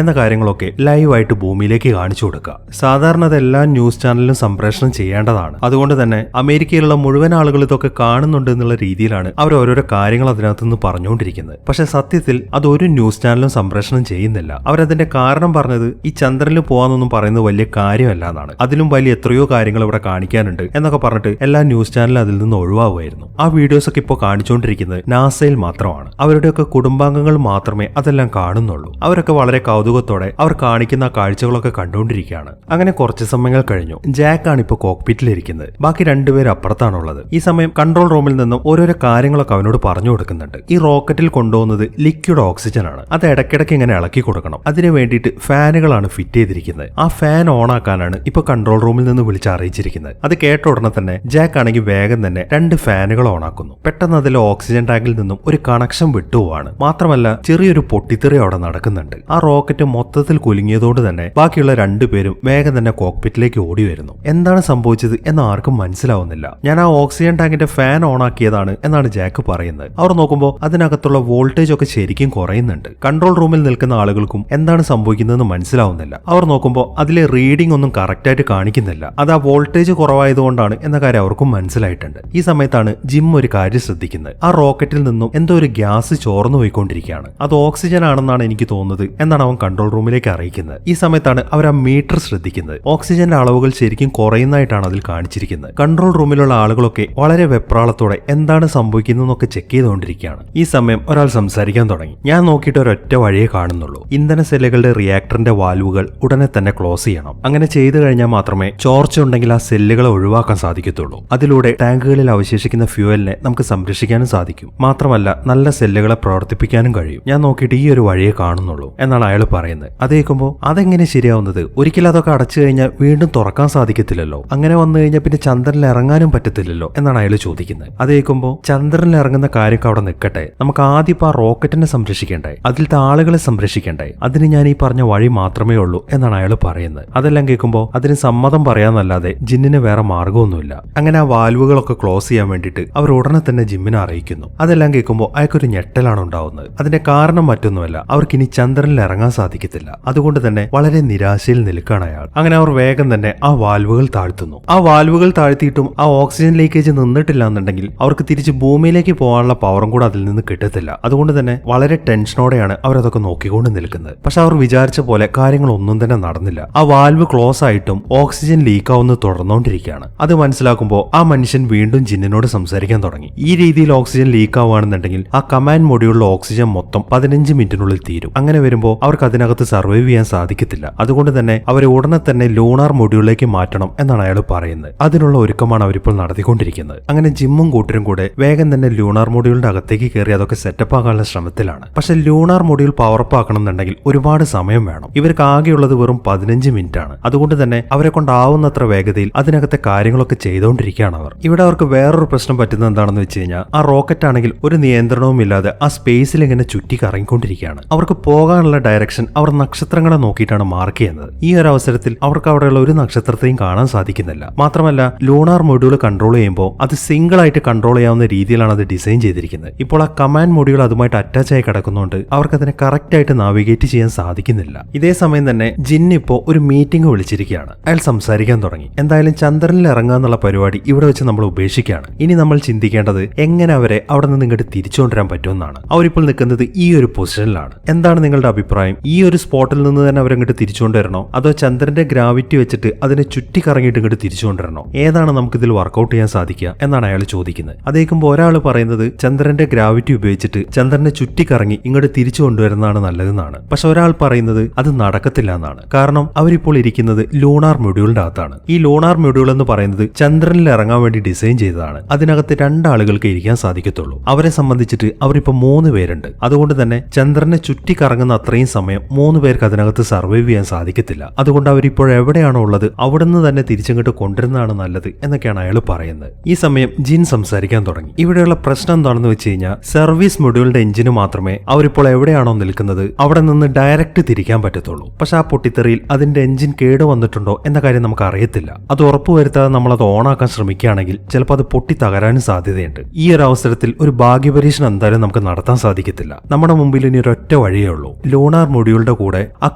Speaker 2: എന്ന കാര്യങ്ങളൊക്കെ ലൈവായിട്ട് ഭൂമിയിലേക്ക് കാണിച്ചു കൊടുക്കുക. സാധാരണ അതെല്ലാ ന്യൂസ് ചാനലിലും സംപ്രേഷണം ചെയ്യേണ്ടതാണ്. അതുകൊണ്ട് തന്നെ അമേരിക്കയിലുള്ള മുഴുവൻ ആളുകൾ ഇതൊക്കെ കാണുന്നുണ്ട് എന്നുള്ള രീതിയിലാണ് അവർ ഓരോരോ കാര്യങ്ങൾ അതിനകത്തുനിന്ന് പറഞ്ഞുകൊണ്ടിരിക്കുന്നത്. പക്ഷെ സത്യത്തിൽ അത് ഒരു ന്യൂസ് ചാനലും സംപ്രേഷണം ചെയ്യുന്നില്ല. അവരതിന്റെ കാരണം പറഞ്ഞത് ഈ ചന്ദ്രനിൽ പോകാന്നൊന്നും പറയുന്നത് വലിയ കാര്യമല്ല എന്നാണ്. അതിലും വലിയ എത്രയോ കാര്യങ്ങൾ ഇവിടെ കാണിക്കാനുണ്ട് എന്നൊക്കെ പറഞ്ഞിട്ട് എല്ലാ ന്യൂസ് ചാനലും അതിൽ നിന്ന് ഒഴിവാകുമായിരുന്നു. ആ വീഡിയോസ് ഒക്കെ ഇപ്പോൾ കാണിച്ചുകൊണ്ടിരിക്കുന്നത് നാസയിൽ മാത്രമാണ്. അവരുടെയൊക്കെ കുടുംബാംഗങ്ങൾ മാത്രമേ അതെല്ലാം കാണുന്നുള്ളൂ. അവരൊക്കെ വളരെ കൗതുകത്തോടെ അവർ കാണിക്കുന്ന കാഴ്ചകളൊക്കെ കണ്ടുകൊണ്ടിരിക്കുകയാണ്. അങ്ങനെ കുറച്ച് സമയങ്ങൾ കഴിഞ്ഞു. ജാക്ക് ആണ് ഇപ്പോൾ കോക്പിറ്റിലിരിക്കുന്നത്. ബാക്കി രണ്ടുപേർ അപ്പുറത്താണുള്ളത്. ഈ സമയം കൺട്രോൾ റൂമിൽ നിന്നും ഓരോരോ കാര്യങ്ങളൊക്കെ അവനോട് പറഞ്ഞു കൊടുക്കുന്നുണ്ട്. ഈ റോക്കറ്റിൽ കൊണ്ടുപോകുന്നത് ലിക്വിഡ് ഓക്സിജൻ ആണ്. അത് ഇടയ്ക്കിടയ്ക്ക് ഇങ്ങനെ ഇളക്കി കൊടുക്കണം. അതിനു വേണ്ടിയിട്ട് ഫാനുകളാണ് ഫിറ്റ് ചെയ്തിരിക്കുന്നത്. ആ ഫാൻ ഓൺ ആക്കാനാണ് ഇപ്പൊ കൺട്രോൾ റൂമിൽ നിന്ന് വിളിച്ച് അറിയിച്ചിരിക്കുന്നത്. അത് കേട്ട ഉടനെ തന്നെ ജാക്ക് ആണെങ്കിൽ വേഗം തന്നെ 2 ഫാനുകൾ ഓൺ ആക്കുന്നു. പെട്ടെന്ന് അതിലെ ഓക്സിജൻ ടാങ്കിൽ നിന്നും ഒരു കണക്ഷൻ വിട്ടുപോവാണ്. മാത്രമല്ല ചെറിയൊരു പൊട്ടിത്തെറി അവിടെ നടക്കുന്നുണ്ട്. ആ റോക്കറ്റ് മൊത്തത്തിൽ കുലുങ്ങിയതോട് തന്നെ ബാക്കിയുള്ള 2 പേരും വേഗം തന്നെ കോക്പിറ്റിലേക്ക് ഓടി വരുന്നു. എന്താണ് സംഭവിച്ചത് എന്ന് ആർക്കും മനസ്സിലാവുന്നില്ല. ഞാൻ ആ ഓക്സിജൻ ടാങ്കിന്റെ ഫാൻ ഓൺ ആക്കിയതാണ് എന്നാണ് ജാക്ക് പറയുന്നത്. അവർ നോക്കുമ്പോൾ അതിനകത്തുള്ള വോൾട്ടേജ് ഒക്കെ ശരിക്കും കുറയുന്നുണ്ട്. കൺട്രോൾ റൂമിൽ നിൽക്കുന്ന ആളുകൾക്കും എന്താണ് സംഭവിക്കുന്നതെന്ന് മനസ്സിലാവുന്നില്ല. അവർ നോക്കുമ്പോൾ അതിലെ റീഡിംഗ് ഒന്നും കറക്റ്റ് ആയിട്ട് കാണിക്കുന്നില്ല. അത് ആ വോൾട്ടേജ് കുറവായതുകൊണ്ടാണ് എന്ന കാര്യം അവർക്കും മനസ്സിലായിട്ടുണ്ട്. ഈ സമയത്താണ് ജിം ഒരു കാര്യം ശ്രദ്ധിക്കുന്നത്. ആ റോക്കറ്റിൽ നിന്നും എന്തോ ഒരു ഗ്യാസ് ചോർന്നു പോയിക്കൊണ്ടിരിക്കുകയാണ്. അത് ഓക്സിജൻ ആണെന്നാണ് എനിക്ക് തോന്നുന്നത് എന്നാണ് അവൻ കൺട്രോൾ റൂമിലേക്ക് അറിയിക്കുന്നത്. ഈ സമയത്താണ് അവർ ആ മീറ്റർ ശ്രദ്ധിക്കുന്നത്. ഓക്സിജന്റെ അളവുകൾ ശരിക്കും കുറയുന്നതായിട്ടാണ് അതിൽ കാണിച്ചിരിക്കുന്നത്. കൺട്രോൾ റൂമിലുള്ള ആളുകളൊക്കെ വളരെ വെപ്രാളത്തോടെ എന്താണ് സംഭവിക്കുന്നതെന്നൊക്കെ ചെക്ക് ചെയ്തുകൊണ്ടിരിക്കുകയാണ്. ഈ സമയം ഒരാൾ സംസാരിക്കാൻ തുടങ്ങി. ഞാൻ നോക്കിയിട്ട് ഒരൊറ്റ വഴിയേ കാണുന്നുള്ളൂ. ഇന്ധന സെല്ലുകളുടെ റിയാക്ടറിന്റെ വാൽവുകൾ ഉടനെ തന്നെ ക്ലോസ് ചെയ്യണം. അങ്ങനെ ചെയ്തു കഴിഞ്ഞാൽ മാത്രമേ ചോർച്ച ഉണ്ടെങ്കിൽ ആ സെല്ലുകളെ ഒഴിവാക്കാൻ സാധിക്കത്തുള്ളൂ. അതിലൂടെ ടാങ്കുകളിൽ അവശേഷിക്കുന്ന ഫ്യൂവലിനെ നമുക്ക് സംരക്ഷിക്കാനും സാധിക്കും. മാത്രമല്ല നല്ല സെല്ലുകളെ പ്രവർത്തിപ്പിക്കാനും കഴിയും. ഞാൻ നോക്കിയിട്ട് ഈ ഒരു വഴിയെ കാണുന്നുള്ളൂ എന്നാണ് അയാൾ പറയുന്നത്. അത് കേൾക്കുമ്പോൾ അതെങ്ങനെ ശരിയാവുന്നത്? ഒരിക്കലും അതൊക്കെ അടച്ചു കഴിഞ്ഞാൽ വീണ്ടും തുറക്കാൻ സാധിക്കത്തില്ലല്ലോ. അങ്ങനെ വന്നു കഴിഞ്ഞാൽ പിന്നെ ചന്ദ്രനിൽ ഇറങ്ങാനും പറ്റത്തില്ലല്ലോ എന്നാണ് അയാൾ ചോദിക്കുന്നത്. അത് കേൾക്കുമ്പോൾ ചന്ദ്രനിൽ ഇറങ്ങുന്ന കാര്യമൊക്കെ അവിടെ നിൽക്കട്ടെ, നമുക്ക് ആദ്യം ആ റോക്കറ്റിനെ സംരക്ഷിക്കണ്ടേ, അതിലത്തെ ആളുകളെ സംരക്ഷിക്കണ്ടേ, അതിന് ഞാൻ ഈ പറഞ്ഞ വഴി മാത്രമേ ഉള്ളൂ എന്നാണ് അയാൾ പറയുന്നത്. അതെല്ലാം കേൾക്കുമ്പോൾ അതിന് സമ്മതം പറയാന്നല്ലാതെ ജിന്നിന് വേറെ മാർഗമൊന്നുമില്ല. അങ്ങനെ ആ വാൽവുകളൊക്കെ ക്ലോസ് ചെയ്യാൻ വേണ്ടിയിട്ട് അവർ ഉടനെ തന്നെ ജിമ്മിനെ അറിയിക്കുന്നു. അതെല്ലാം കേൾക്കുമ്പോൾ അയാൾക്കൊരു ഞെട്ടലാണ് ഉണ്ടാവുന്നത്. അതിന്റെ കാരണം മറ്റൊന്നുമല്ല, അവർക്കിനി ചന്ദ്രനിൽ ഇറങ്ങാൻ സാധിക്കത്തില്ല. അതുകൊണ്ട് തന്നെ വളരെ നിരാശയിൽ നിൽക്കുകയാണ് അയാൾ. അങ്ങനെ അവർ വേഗം തന്നെ ആ വാൽവുകൾ താഴ്ത്തുന്നു. ആ വാൽവുകൾ താഴ്ത്തിയിട്ടും ആ ഓക്സിജൻ ലീക്കേജ് നിന്നിട്ടില്ല എന്നുണ്ടെങ്കിൽ അവർക്ക് തിരിച്ച് ഭൂമിയിലേക്ക് പോകാനുള്ള പവറും കൂടെ അതിൽ നിന്ന് കിട്ടത്തില്ല. അതുകൊണ്ട് തന്നെ വളരെ ടെൻഷനോടെയാണ് അവരതൊക്കെ നോക്കിക്കൊണ്ട് നിൽക്കുന്നത്. പക്ഷെ അവർ വിചാരിച്ച പോലെ കാര്യങ്ങളൊന്നും തന്നെ നടന്നില്ല. ആ വാൽവ് ക്ലോസ് ആയിട്ടും ഓക്സിജൻ ലീക്ക് ആവുന്നത് തുടർന്നുകൊണ്ടിരിക്കുകയാണ്. അത് മനസ്സിലാക്കുമ്പോൾ ആ മനുഷ്യൻ വീണ്ടും ജിന്നിനോട് സംസാരിക്കാൻ തുടങ്ങി. ഈ രീതിയിൽ ഓക്സിജൻ ലീക്ക് ആവുകയാണെന്നുണ്ടെങ്കിൽ ആ കമാൻഡ് മൊഡ്യൂളിലെ ഓക്സിജൻ മൊത്തം 15 മിനിറ്റിനുള്ളിൽ തീരും. അങ്ങനെ വരുമ്പോൾ അവർക്ക് അതിനകത്ത് സർവൈവ് ചെയ്യാൻ സാധിക്കത്തില്ല. അതുകൊണ്ട് തന്നെ അവരെ ഉടനെ തന്നെ ലൂണാർ മൊഡ്യൂളിലേക്ക് മാറ്റണം എന്നാണ് അയാൾ പറയുന്നത്. അതിനുള്ള ഒരുക്കമാണ് അവരിപ്പോൾ നടത്തിക്കൊണ്ടിരിക്കുന്നത്. അങ്ങനെ ജിമ്മും കൂട്ടരും കൂടെ വേഗം തന്നെ ലൂണാർ മൊഡ്യൂളിന്റെ അകത്തേക്ക് കയറി അതൊക്കെ സെറ്റപ്പ് ആക്കാനുള്ള ശ്രമത്തിലാണ്. പക്ഷെ ലൂണാർ മൊഡ്യൂൾ പവറപ്പ് ആക്കണം എന്നുണ്ടെങ്കിൽ ഒരുപാട് സമയം വേണം. ഇവർക്ക് ആകെയുള്ളത് വെറും 15 മിനിറ്റ് ആണ്. അതുകൊണ്ട് തന്നെ അവരെ കൊണ്ടാവുന്നത്ര വേഗതയിൽ അതിനകത്തെ കാര്യങ്ങളൊക്കെ ചെയ്തുകൊണ്ടിരിക്കുകയാണ് അവർ. ഇവിടെ അവർക്ക് വേറൊരു പ്രശ്നം പറ്റുന്നത് എന്താണെന്ന് വെച്ച് കഴിഞ്ഞാൽ ആ റോക്കറ്റ് ആണെങ്കിൽ ഒരു നിയന്ത്രണവും ഇല്ലാതെ ആ സ്പേസിൽ ഇങ്ങനെ ചുറ്റി കറങ്ങിക്കൊണ്ടിരിക്കുകയാണ്. അവർക്ക് പോകാനുള്ള ഡയറക്ഷൻ അവർ നക്ഷത്രങ്ങളെ നോക്കിയിട്ടാണ് മാർക്ക് ചെയ്യുന്നത്. ഈ ഒരു അവസരത്തിൽ അവർക്ക് അവിടെയുള്ള ഒരു നക്ഷത്രത്തെയും കാണാൻ സാധിക്കുന്നില്ല. മാത്രമല്ല ലൂണാർ മൊഡ്യൂൾ കൺട്രോൾ ചെയ്യുമ്പോൾ അത് സിംഗിൾ ആയിട്ട് കൺട്രോൾ ചെയ്യാവുന്ന രീതിയിലാണ് അത് ഡിസൈൻ ചെയ്തിരിക്കുന്നത്. ഇപ്പോൾ ആ കമാൻഡ് മൊഡ്യൂൾ അതുമായിട്ട് അറ്റാച്ച് ആയി കിടക്കുന്നതുകൊണ്ട് അവർക്ക് അതിനെ കറക്റ്റ് ആയിട്ട് നാവിഗേറ്റ് ചെയ്യാൻ സാധിക്കുന്നില്ല. ഇതേ സമയം തന്നെ ജിൻ ഇപ്പോൾ ഒരു മീറ്റിംഗ് വിളിച്ചിരിക്കുകയാണ്. അയാൾ സംസാരിക്കാൻ തുടങ്ങി. എന്തായാലും ചന്ദ്രനിൽ ഇറങ്ങാന്നുള്ള പരിപാടി ഇവിടെ വെച്ച് നമ്മൾ ഉപേക്ഷിക്കുകയാണ്. ഇനി നമ്മൾ ചിന്തിക്കേണ്ടത് എങ്ങനെ അവരെ അവിടെ നിന്ന് ഇങ്ങോട്ട് തിരിച്ചുകൊണ്ടുവരാൻ പറ്റുമെന്നാണ്. അവരിപ്പോൾ നിൽക്കുന്നത് ഈ ഒരു പൊസിഷനിലാണ്. എന്താണ് നിങ്ങളുടെ അഭിപ്രായം? ഈ ഒരു സ്പോട്ടിൽ നിന്ന് തന്നെ അവരങ്ങോട്ട് തിരിച്ചുകൊണ്ടുവരണോ, അതോ ചന്ദ്രന്റെ ഗ്രാവിറ്റി വെച്ചിട്ട് അതിനെ ചുറ്റി കറങ്ങിയിട്ട് ഇങ്ങോട്ട് തിരിച്ചുകൊണ്ടുവരണോ? ഏതാണ് നമുക്കിതിൽ വർക്കൗട്ട് ചെയ്യാൻ സാധിക്കുക എന്നാണ് അയാൾ ചോദിക്കുന്നത്. അതേക്കുമ്പോൾ ഒരാൾ പറയുന്നത് ചന്ദ്രന്റെ ഗ്രാവിറ്റി ഉപയോഗിച്ചിട്ട് ചന്ദ്രനെ ചുറ്റിക്കറങ്ങി ഇങ്ങോട്ട് തിരിച്ചു കൊണ്ടുവരുന്നതാണ് നല്ലതെന്നാണ്. പക്ഷെ ഒരാൾ പറയുന്നത് അത് നടക്കത്തില്ല എന്നാണ്. കാരണം അവരിപ്പോൾ ഇരിക്കുന്നത് ലൂണാർ മൊഡ്യൂളിന്റെ അകത്താണ്. ഈ ലൂണാർ മൊഡ്യൂൾ എന്ന് പറയുന്നത് ചന്ദ്രനിൽ ഇറങ്ങാൻ വേണ്ടി ഡിസൈൻ ചെയ്തതാണ്. അതിനകത്ത് 2 ആളുകൾക്ക് ഇരിക്കാൻ സാധിക്കത്തുള്ളൂ. അവരെ സംബന്ധിച്ചിട്ട് അവരിപ്പോൾ 3 പേരുണ്ട്. അതുകൊണ്ട് തന്നെ ചന്ദ്രനെ ചുറ്റിക്കറങ്ങുന്ന അത്രയും സമയം 3 പേർക്ക് അതിനകത്ത് സർവൈവ് ചെയ്യാൻ സാധിക്കത്തില്ല. അതുകൊണ്ട് അവരിപ്പോൾ എവിടെയാണോ ഉള്ളത് അവിടുന്ന് തന്നെ തിരിച്ചങ്ങോട്ട് കൊണ്ടുവരുന്നതാണ് നല്ലത് എന്നൊക്കെയാണ് അയാൾ പറയുന്നത്. ഈ സമയം ജിൻ സംസാരിക്കാൻ തുടങ്ങി. ഇവിടെയുള്ള പ്രശ്നം എന്താണെന്ന് വെച്ച് കഴിഞ്ഞാൽ സർവീസ് മൊഡ്യൂളിന്റെ എഞ്ചിന് മാത്രമേ അവരിപ്പോൾ എവിടെയാണോ നിൽക്കുന്നത് അവിടെ നിന്ന് ഡയറക്റ്റ് തിരിക്കാൻ പറ്റത്തുള്ളൂ. പക്ഷെ ആ പൊട്ടിത്തെറിയിൽ അതിന്റെ എഞ്ചിൻ കേട് വന്നിട്ടുണ്ടോ എന്ന കാര്യം നമുക്ക് അറിയത്തില്ല. അത് ഉറപ്പുവരുത്താതെ നമ്മൾ അത് ഓണാക്കാൻ ശ്രമിക്കുകയാണെങ്കിൽ ചിലപ്പോൾ അത് പൊട്ടി തകരാനും സാധ്യതയുണ്ട്. ഈ ഒരു അവസരത്തിൽ ഒരു ഭാഗ്യപരീക്ഷണം എന്തായാലും നമുക്ക് നടത്താൻ സാധിക്കത്തില്ല. നമ്മുടെ മുമ്പിൽ ഇനി ഒരൊറ്റ വഴിയേ ഉള്ളൂ. ലൂണാർ മൊഡ്യൂളിന്റെ കൂടെ ആ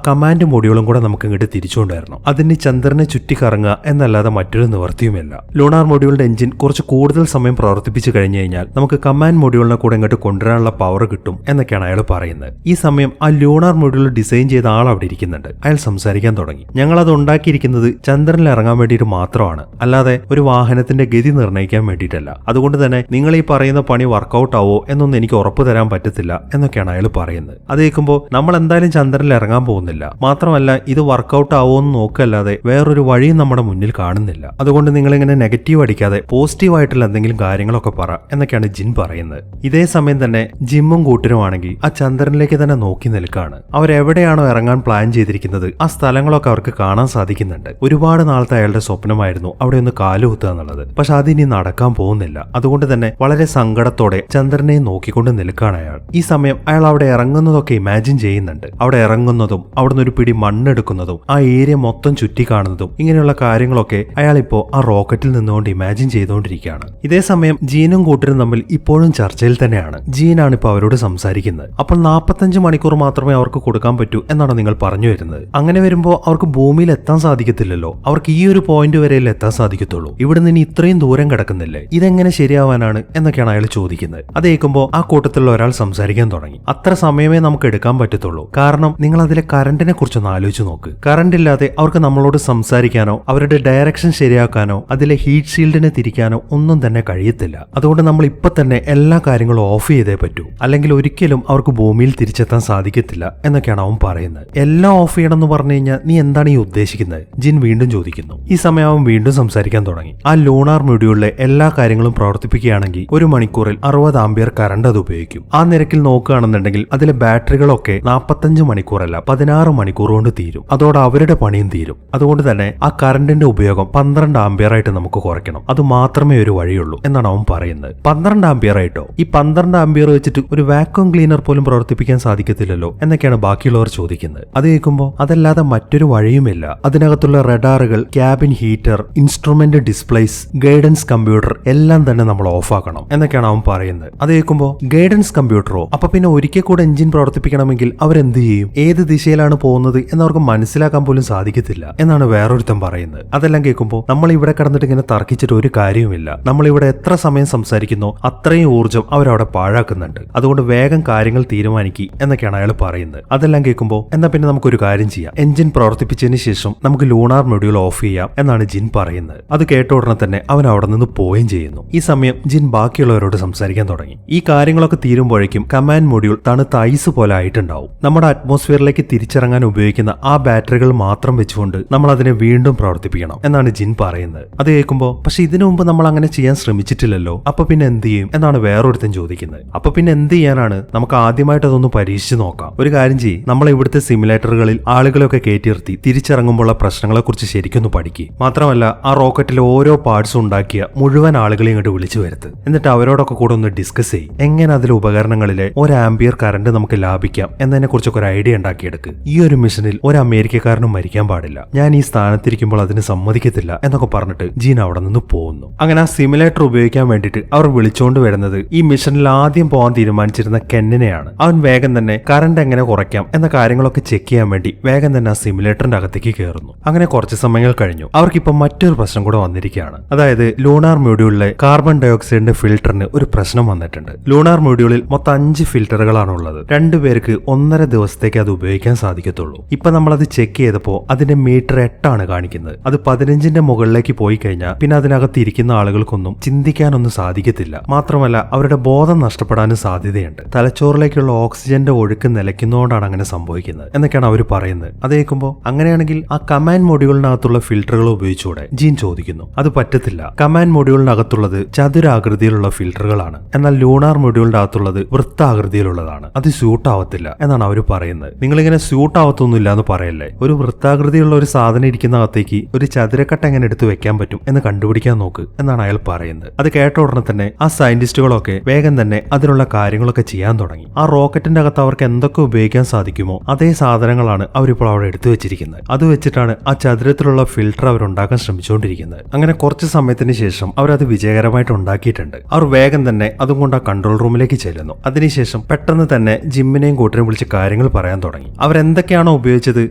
Speaker 2: കമാൻഡ് മൊഡ്യൂളും കൂടെ നമുക്ക് ഇങ്ങോട്ട് തിരിച്ചുകൊണ്ടുവരണം. അതിന് ചന്ദ്രനെ ചുറ്റിക്കറങ്ങുക എന്നല്ലാതെ മറ്റൊരു നിവൃത്തിയുമില്ല. ലൂണാർ മൊഡ്യൂളിന്റെ എഞ്ചിൻ കുറച്ച് കൂടുതൽ സമയം പ്രവർത്തിപ്പിച്ചു കഴിഞ്ഞു കഴിഞ്ഞാൽ നമുക്ക് കമാൻഡ് മൊഡ്യൂളിനെ കൂടെ ഇങ്ങോട്ട് കൊണ്ടുവരാനുള്ള പവർ കിട്ടും എന്നൊക്കെയാണ് അയാൾ പറയുന്നത്. ഈ സമയം ആ ലൂണാർ മൊഡ്യൂൾ ഡിസൈൻ ചെയ്ത ആൾ അവിടെ ഇരിക്കുന്നുണ്ട്. അയാൾ സംസാരിക്കാൻ തുടങ്ങി. ഞങ്ങൾ അത് ഉണ്ടാക്കിയിരിക്കുന്നത് ചന്ദ്രനിൽ ഇറങ്ങാൻ വേണ്ടിയിട്ട് മാത്രമാണ്, അല്ലാതെ ഒരു വാഹനത്തിന്റെ ഗതി നിർണ്ണയിക്കാൻ വേണ്ടിയിട്ടല്ല. അതുകൊണ്ട് തന്നെ നിങ്ങൾ ഈ പറയുന്ന പണി വർക്കൗട്ട് ആവോ എന്നൊന്നും എനിക്ക് ഉറപ്പു തരാൻ പറ്റത്തില്ല എന്നൊക്കെയാണ് അയാൾ പറയുന്നത്. അത് കേൾക്കുമ്പോൾ നമ്മൾ എന്തായാലും ചന്ദ്രനിൽ ഇറങ്ങാൻ പോകുന്നില്ല, മാത്രമല്ല ഇത് വർക്കൗട്ട് ആവോ എന്ന് നോക്കല്ലാതെ വേറൊരു വഴിയും നമ്മുടെ മുന്നിൽ കാണുന്നില്ല. അതുകൊണ്ട് നിങ്ങൾ ഇങ്ങനെ നെഗറ്റീവ് അടിക്കാതെ പോസിറ്റീവ് ആയിട്ടുള്ള എന്തെങ്കിലും കാര്യങ്ങളൊക്കെ പറ എന്നൊക്കെയാണ് ജിൻ പറയുന്നത്. ഇതേ സമയം തന്നെ ജിമ്മും കൂട്ടരുമാണെങ്കിൽ ആ ചന്ദ്രനിലേക്ക് തന്നെ നോക്കി നിൽക്കുകയാണ്. അവരെവിടെയാണോ ഇറങ്ങാൻ പ്ലാൻ ചെയ്തിരിക്കുന്നത് ആ സ്ഥലങ്ങളൊക്കെ അവർക്ക് കാണാൻ സാധിക്കുന്നുണ്ട്. ഒരുപാട് നാളത്തെ അയാളുടെ സ്വപ്നമായിരുന്നു അവിടെ ഒന്ന് കാലുകുത്തുക എന്നുള്ളത്. പക്ഷെ അതിനി നടക്കാൻ പോകുന്നില്ല. അതുകൊണ്ട് തന്നെ വളരെ സങ്കടത്തോടെ ചന്ദ്രനെ നോക്കിക്കൊണ്ട് നിൽക്കുകയാണ് അയാൾ. ഈ സമയം അയാൾ അവിടെ ഇറങ്ങുന്നതൊക്കെ ഇമാജിൻ ചെയ്യുന്നുണ്ട്. അവിടെ ഇറങ്ങുന്നതും അവിടുന്ന് ഒരു പിടി മണ്ണെടുക്കുന്നതും ആ ഏരിയ മൊത്തം ചുറ്റി കാണുന്നതും ഇങ്ങനെയുള്ള കാര്യങ്ങളൊക്കെ അയാൾ ഇപ്പോ ആ റോക്കറ്റിൽ നിന്നുകൊണ്ട് ഇമാജിൻ ചെയ്തുകൊണ്ടിരിക്കുകയാണ്. ഇതേ സമയം ജീനും കൂട്ടരും തമ്മിൽ ഇപ്പോഴും ചർച്ചയിൽ തന്നെയാണ്. ജീനാണ് ഇപ്പൊ അവരോട് സംസാരിക്കുന്നത്. അപ്പോൾ 45 മണിക്കൂർ മാത്രമേ അവർക്ക് കൊടുക്കാൻ പറ്റൂ എന്നാണ് നിങ്ങൾ പറഞ്ഞു വരുന്നത്. അങ്ങനെ വരുമ്പോൾ അവർക്ക് ഭൂമിയിൽ എത്താൻ സാധിക്കത്തില്ലല്ലോ. അവർക്ക് ഈ ഒരു പോയിന്റ് വരെയല്ലേ എത്താൻ സാധിക്കത്തുള്ളൂ. ഇവിടെ നിന്ന് ഇത്രയും ദൂരം കിടക്കുന്നില്ലേ, ഇതെങ്ങനെ ശരിയാവാനാണ് എന്നൊക്കെയാണ് അയാൾ ചോദിക്കുന്നത്. അത് കേൾക്കുമ്പോൾ ആ കൂട്ടത്തിലുള്ള ഒരാൾ സംസാരിക്കാൻ തുടങ്ങി. അത്ര സമയമേ നമുക്ക് എടുക്കാൻ പറ്റത്തുള്ളൂ. കാരണം നിങ്ങൾ അതിലെ കറണ്ടിനെ കുറിച്ചൊന്ന് ആലോചിച്ച് നോക്ക്. കറണ്ട് ഇല്ലാതെ അവർക്ക് നമ്മളോട് സംസാരിക്കാനോ അവരുടെ ഡയറക്ഷൻ ശരിയാക്കാനോ അതിലെ ഹീറ്റ് ഷീൽഡിനെ തിരിക്കാനോ ഒന്നും തന്നെ കഴിയത്തില്ല. അതുകൊണ്ട് നമ്മൾ ഇപ്പൊ തന്നെ എല്ലാ കാര്യങ്ങളും ഓഫ് ചെയ്തേ പറ്റൂ, അല്ലെങ്കിൽ ഒരിക്കലും അവർക്ക് ഭൂമിയിൽ തിരിച്ചെത്താൻ സാധിക്കത്തില്ല എന്നൊക്കെയാണ് അവൻ പറയുന്നത്. എല്ലാം ഓഫ് ചെയ്യണം എന്ന് പറഞ്ഞു കഴിഞ്ഞാൽ നീ എന്താണ് ഈ ഉദ്ദേശിക്കുന്നത്? ജിൻ വീണ്ടും ചോദിക്കുന്നു. ഈ സമയം അവൻ വീണ്ടും സംസാരിക്കാൻ തുടങ്ങി. ആ ലൂണാർ മൊഡ്യൂളിലെ എല്ലാ കാര്യങ്ങളും പ്രവർത്തിപ്പിക്കുകയാണെങ്കിൽ 1 മണിക്കൂറിൽ 60 ആംപിയർ കറണ്ട് അത് ഉപയോഗിക്കും. ആ നിരക്കിൽ നോക്കുകയാണെന്നുണ്ടെങ്കിൽ അതിലെ ബാറ്ററികളൊക്കെ 45 മണിക്കൂറല്ല 16 മണിക്കൂർ കൊണ്ട് തീരും. അതോടെ അവരുടെ പണിയും തീരും. അതുകൊണ്ട് തന്നെ ആ കറണ്ടിന്റെ ഉപയോഗം 12 ആംപിയർ ആയിട്ട് നമുക്ക് കുറയ്ക്കണം. അത് മാത്രമേ ഒരു വഴിയുള്ളൂ എന്നാണ് അവൻ പറയുന്നത്. 12 ആംപിയർ ആയിട്ടോ? ഈ 12 ആംപിയർ വെച്ചിട്ട് ഒരു വാക്യൂം ക്ലീനർ പോലും പ്രവർത്തിപ്പിക്കാൻ സാധിക്കത്തില്ലല്ലോ എന്നൊക്കെയാണ് ബാക്കിയുള്ളവർ ചോദിക്കുന്നത്. അത് കേൾക്കുമ്പോൾ അതല്ലാതെ മറ്റൊരു വഴിയുമില്ല. അതിനകത്തുള്ള റഡാറുകൾ, cabin heater, instrument displays, guidance computer എല്ലാം തന്നെ നമ്മൾ ഓഫ് ആക്കണം എന്നൊക്കെയാണ് അവൻ പറയുന്നത്. അത് കേൾക്കുമ്പോൾ ഗൈഡൻസ് കമ്പ്യൂട്ടറോ? അപ്പൊ പിന്നെ ഒരിക്കൽ കൂടെ എഞ്ചിൻ പ്രവർത്തിപ്പിക്കണമെങ്കിൽ അവരെന്ത് ചെയ്യും? ഏത് ദിശയിലാണ് പോകുന്നത് എന്നവർക്ക് മനസ്സിലാക്കാൻ പോലും സാധിക്കത്തില്ല എന്നാണ് വേറൊരുത്തൻ പറയുന്നത്. അതെല്ലാം കേൾക്കുമ്പോൾ നമ്മൾ ഇവിടെ കിടന്നിട്ട് ഇങ്ങനെ തർക്കിച്ചിട്ട് ഒരു കാര്യവുമില്ല. നമ്മൾ ഇവിടെ എത്ര സമയം സംസാരിക്കുന്നോ അത്രയും ഊർജ്ജം അവരവിടെ പാഴാക്കുന്നുണ്ട്. അതുകൊണ്ട് വേഗം കാര്യങ്ങൾ തീരുമാനിക്കുക എന്നൊക്കെയാണ് അയാൾ പറയുന്നത്. അതെല്ലാം കേൾക്കുമ്പോൾ എന്നാ പിന്നെ നമുക്കൊരു കാര്യം ചെയ്യാം, എഞ്ചിൻ പ്രവർത്തിപ്പിച്ചതിന് ശേഷം നമുക്ക് ലൂണാർ മൊഡ്യൂൾ ഓഫ് ചെയ്യാം എന്നാണ് ജിൻ പറയുന്നത്. അത് കേട്ട ഉടനെ തന്നെ അവൻ അവിടെ നിന്ന് പോവുകയും ചെയ്യുന്നു. ഈ സമയം ജിൻ ബാക്കിയുള്ളവരോട് സംസാരിക്കാൻ തുടങ്ങി. ഈ കാര്യങ്ങളൊക്കെ തീരുമ്പോഴേക്കും കമാൻഡ് മൊഡ്യൂൾ തണുത്ത ഐസ് പോലെ ആയിട്ടുണ്ടാവും. നമ്മുടെ അറ്റ്മോസ്ഫിയറിലേക്ക് തിരിച്ചിറങ്ങാൻ ഉപയോഗിക്കുന്ന ആ ബാറ്ററികൾ മാത്രം വെച്ചുകൊണ്ട് നമ്മൾ അതിനെ വീണ്ടും പ്രവർത്തിപ്പിക്കണം എന്നാണ് ജിൻ പറയുന്നത്. അത് കേൾക്കുമ്പോൾ പക്ഷെ ഇതിനു മുമ്പ് നമ്മൾ അങ്ങനെ ചെയ്യാൻ ശ്രമിച്ചിട്ടില്ലല്ലോ, അപ്പൊ പിന്നെ എന്ത് ചെയ്യും എന്നാണ് വേറൊരുത്തൻ ചോദിക്കുന്നത്. അപ്പൊ പിന്നെ എന്ത് ചെയ്യാനാണ്? നമുക്ക് ആദ്യമായിട്ട് അതൊന്ന് പരീക്ഷിച്ച് നോക്കാം. ഒരു കാര്യം ചെയ്യും, നമ്മൾ ഇവിടുത്തെ സിമുലേറ്ററുകളിൽ ആളുകളെയൊക്കെ കയറ്റിയിരുത്തി തിരിച്ചിറങ്ങുമ്പോഴുള്ള പ്രശ്നങ്ങളെ കുറിച്ച് ശരിക്കൊന്ന് പഠിക്കുക. മാത്രമല്ല ആ റോക്കറ്റിലെ ഓരോ പാർട്സും ഉണ്ടാക്കിയ മുഴുവൻ ആളുകളെയും ഇങ്ങോട്ട് വിളിച്ചു വരുത്ത്. എന്നിട്ട് അവരോടൊക്കെ കൂടെ ഒന്ന് ഡിസ്കസ് ചെയ്യും. എങ്ങനെ അതിലെ ഉപകരണങ്ങളിലെ 1 ആംപിയർ കറണ്ട് നമുക്ക് ലാഭിക്കാം എന്നതിനെ കുറിച്ചൊക്കെ ഒരു ഐഡിയ ഉണ്ടാക്കിയെടുക്ക്. ഈ ഒരു മിഷനിൽ ഒരു അമേരിക്കക്കാരനും മരിക്കാൻ പാടില്ല. ഞാൻ ഈ സ്ഥാനത്തിരിക്കുമ്പോൾ അതിന് സമ്മതിക്കത്തില്ല എന്നൊക്കെ പറഞ്ഞിട്ട് ജീൻ അവിടെ നിന്ന് പോകുന്നു. അങ്ങനെ ആ സിമുലേറ്റർ ഉപയോഗിക്കാൻ വേണ്ടിയിട്ട് അവർ വിളിച്ചുകൊണ്ട് വരുന്നത് ഈ മിഷനിൽ ആദ്യം പോകാൻ തീരുമാനിച്ചിരുന്ന കെന്നിനെയാണ്. അവൻ വേഗം തന്നെ കറണ്ട് എങ്ങനെ കുറയ്ക്കാം എന്ന കാര്യങ്ങളൊക്കെ ചെക്ക് ചെയ്യാൻ വേണ്ടി വേഗം തന്നെ ആ സിമുലേറ്ററിന്റെ അകത്തേക്ക് കയറുന്നു. അങ്ങനെ കുറച്ച് സമയങ്ങൾ കഴിഞ്ഞു. അവർക്കിപ്പോ മറ്റൊരു പ്രശ്നം കൂടെ വന്നിരിക്കുകയാണ്. അതായത് ലൂണാർ മൊഡ്യൂളിലെ കാർബൺ ഡയോക്സൈഡിന്റെ ഫിൽറ്ററിന് ഒരു പ്രശ്നം വന്നിട്ടുണ്ട്. ലൂണാർ മൊഡ്യൂളിൽ മൊത്തം 5 ഫിൽറ്ററുകളാണ് ഉള്ളത്. 2 പേർക്ക് 1.5 ദിവസത്തേക്ക് അത് ഉപയോഗിക്കാൻ സാധിക്കത്തുള്ളൂ. ഇപ്പൊ നമ്മളത് ചെക്ക് ചെയ്തപ്പോ അതിന്റെ മീറ്റർ 8 ആണ് കാണിക്കുന്നത്. അത് 15ന്റെ മുകളിലേക്ക് പോയി കഴിഞ്ഞാൽ പിന്നെ അതിനകത്ത് ഇരിക്കുന്ന ആളുകൾക്കൊന്നും ചിന്തിക്കാനൊന്നും സാധിക്കത്തില്ല. മാത്രമല്ല അവരുടെ ബോധം നഷ്ടപ്പെടാനും സാധ്യതയുണ്ട്. തലച്ചോറിലേക്കുള്ള ഓക്സിജന്റെ ഒഴുക്ക് നിലയ്ക്കുന്നതുകൊണ്ടാണ് അങ്ങനെ സംഭവിക്കുന്നത് എന്നൊക്കെയാണ് അവർ പറയുന്നത്. അത് കേൾക്കുമ്പോൾ അങ്ങനെയാണെങ്കിൽ ആ കമാൻഡ് മൊഡ്യൂളിനകത്തുള്ള ഫിൽറ്ററുകൾ ഉപയോഗിച്ചൂടെ? ജീൻ ചോദിക്കുന്നു. അത് പറ്റത്തില്ല. കമാൻഡ് മൊഡ്യൂളിനകത്തുള്ളത് ചതുരാകൃതിയിലുള്ള ഫിൽറ്ററുകളാണ്. എന്നാൽ ലൂണാർ മൊഡ്യൂളിന്റെ അകത്തുള്ളത് വൃത്താകൃതിയിലുള്ള രീതിയിലുള്ളതാണ്, അത് സ്യൂട്ട് ആവത്തില്ല എന്നാണ് അവർ പറയുന്നത്. നിങ്ങളിങ്ങനെ സ്യൂട്ട് ആവത്തൊന്നുമില്ല എന്ന് പറയല്ലേ, ഒരു വൃത്താകൃതിയുള്ള ഒരു സാധനം ഇരിക്കുന്ന അകത്തേക്ക് ഒരു ചതുരക്കട്ട എങ്ങനെ എടുത്തു വെക്കാൻ പറ്റും എന്ന് കണ്ടുപിടിക്കാൻ നോക്ക് എന്നാണ് അയാൾ പറയുന്നത്. അത് കേട്ട ഉടനെ തന്നെ ആ സയന്റിസ്റ്റുകളൊക്കെ വേഗം തന്നെ അതിനുള്ള കാര്യങ്ങളൊക്കെ ചെയ്യാൻ തുടങ്ങി. ആ റോക്കറ്റിന്റെ അകത്ത് അവർക്ക് എന്തൊക്കെ ഉപയോഗിക്കാൻ സാധിക്കുമോ അതേ സാധനങ്ങളാണ് അവരിപ്പോൾ അവിടെ എടുത്തു വെച്ചിരിക്കുന്നത്. അത് വെച്ചിട്ടാണ് ആ ചതുരത്തിലുള്ള ഫിൽട്ടർ അവരുണ്ടാക്കാൻ ശ്രമിച്ചുകൊണ്ടിരിക്കുന്നത്. അങ്ങനെ കുറച്ച് സമയത്തിന് ശേഷം അവരത് വിജയകരമായിട്ട് ഉണ്ടാക്കിയിട്ടുണ്ട്. അവർ വേഗം തന്നെ അതും കൊണ്ട് ആ കൺട്രോൾ റൂമിലേക്ക് ചെല്ലുന്നു. അതിനുശേഷം പെട്ടെന്ന് തന്നെ ജിമ്മിനെയും കൂട്ടിനെ വിളിച്ച് കാര്യങ്ങൾ പറയാൻ തുടങ്ങി. അവരെന്തൊക്കെയാണോ ഉപയോഗിച്ചത്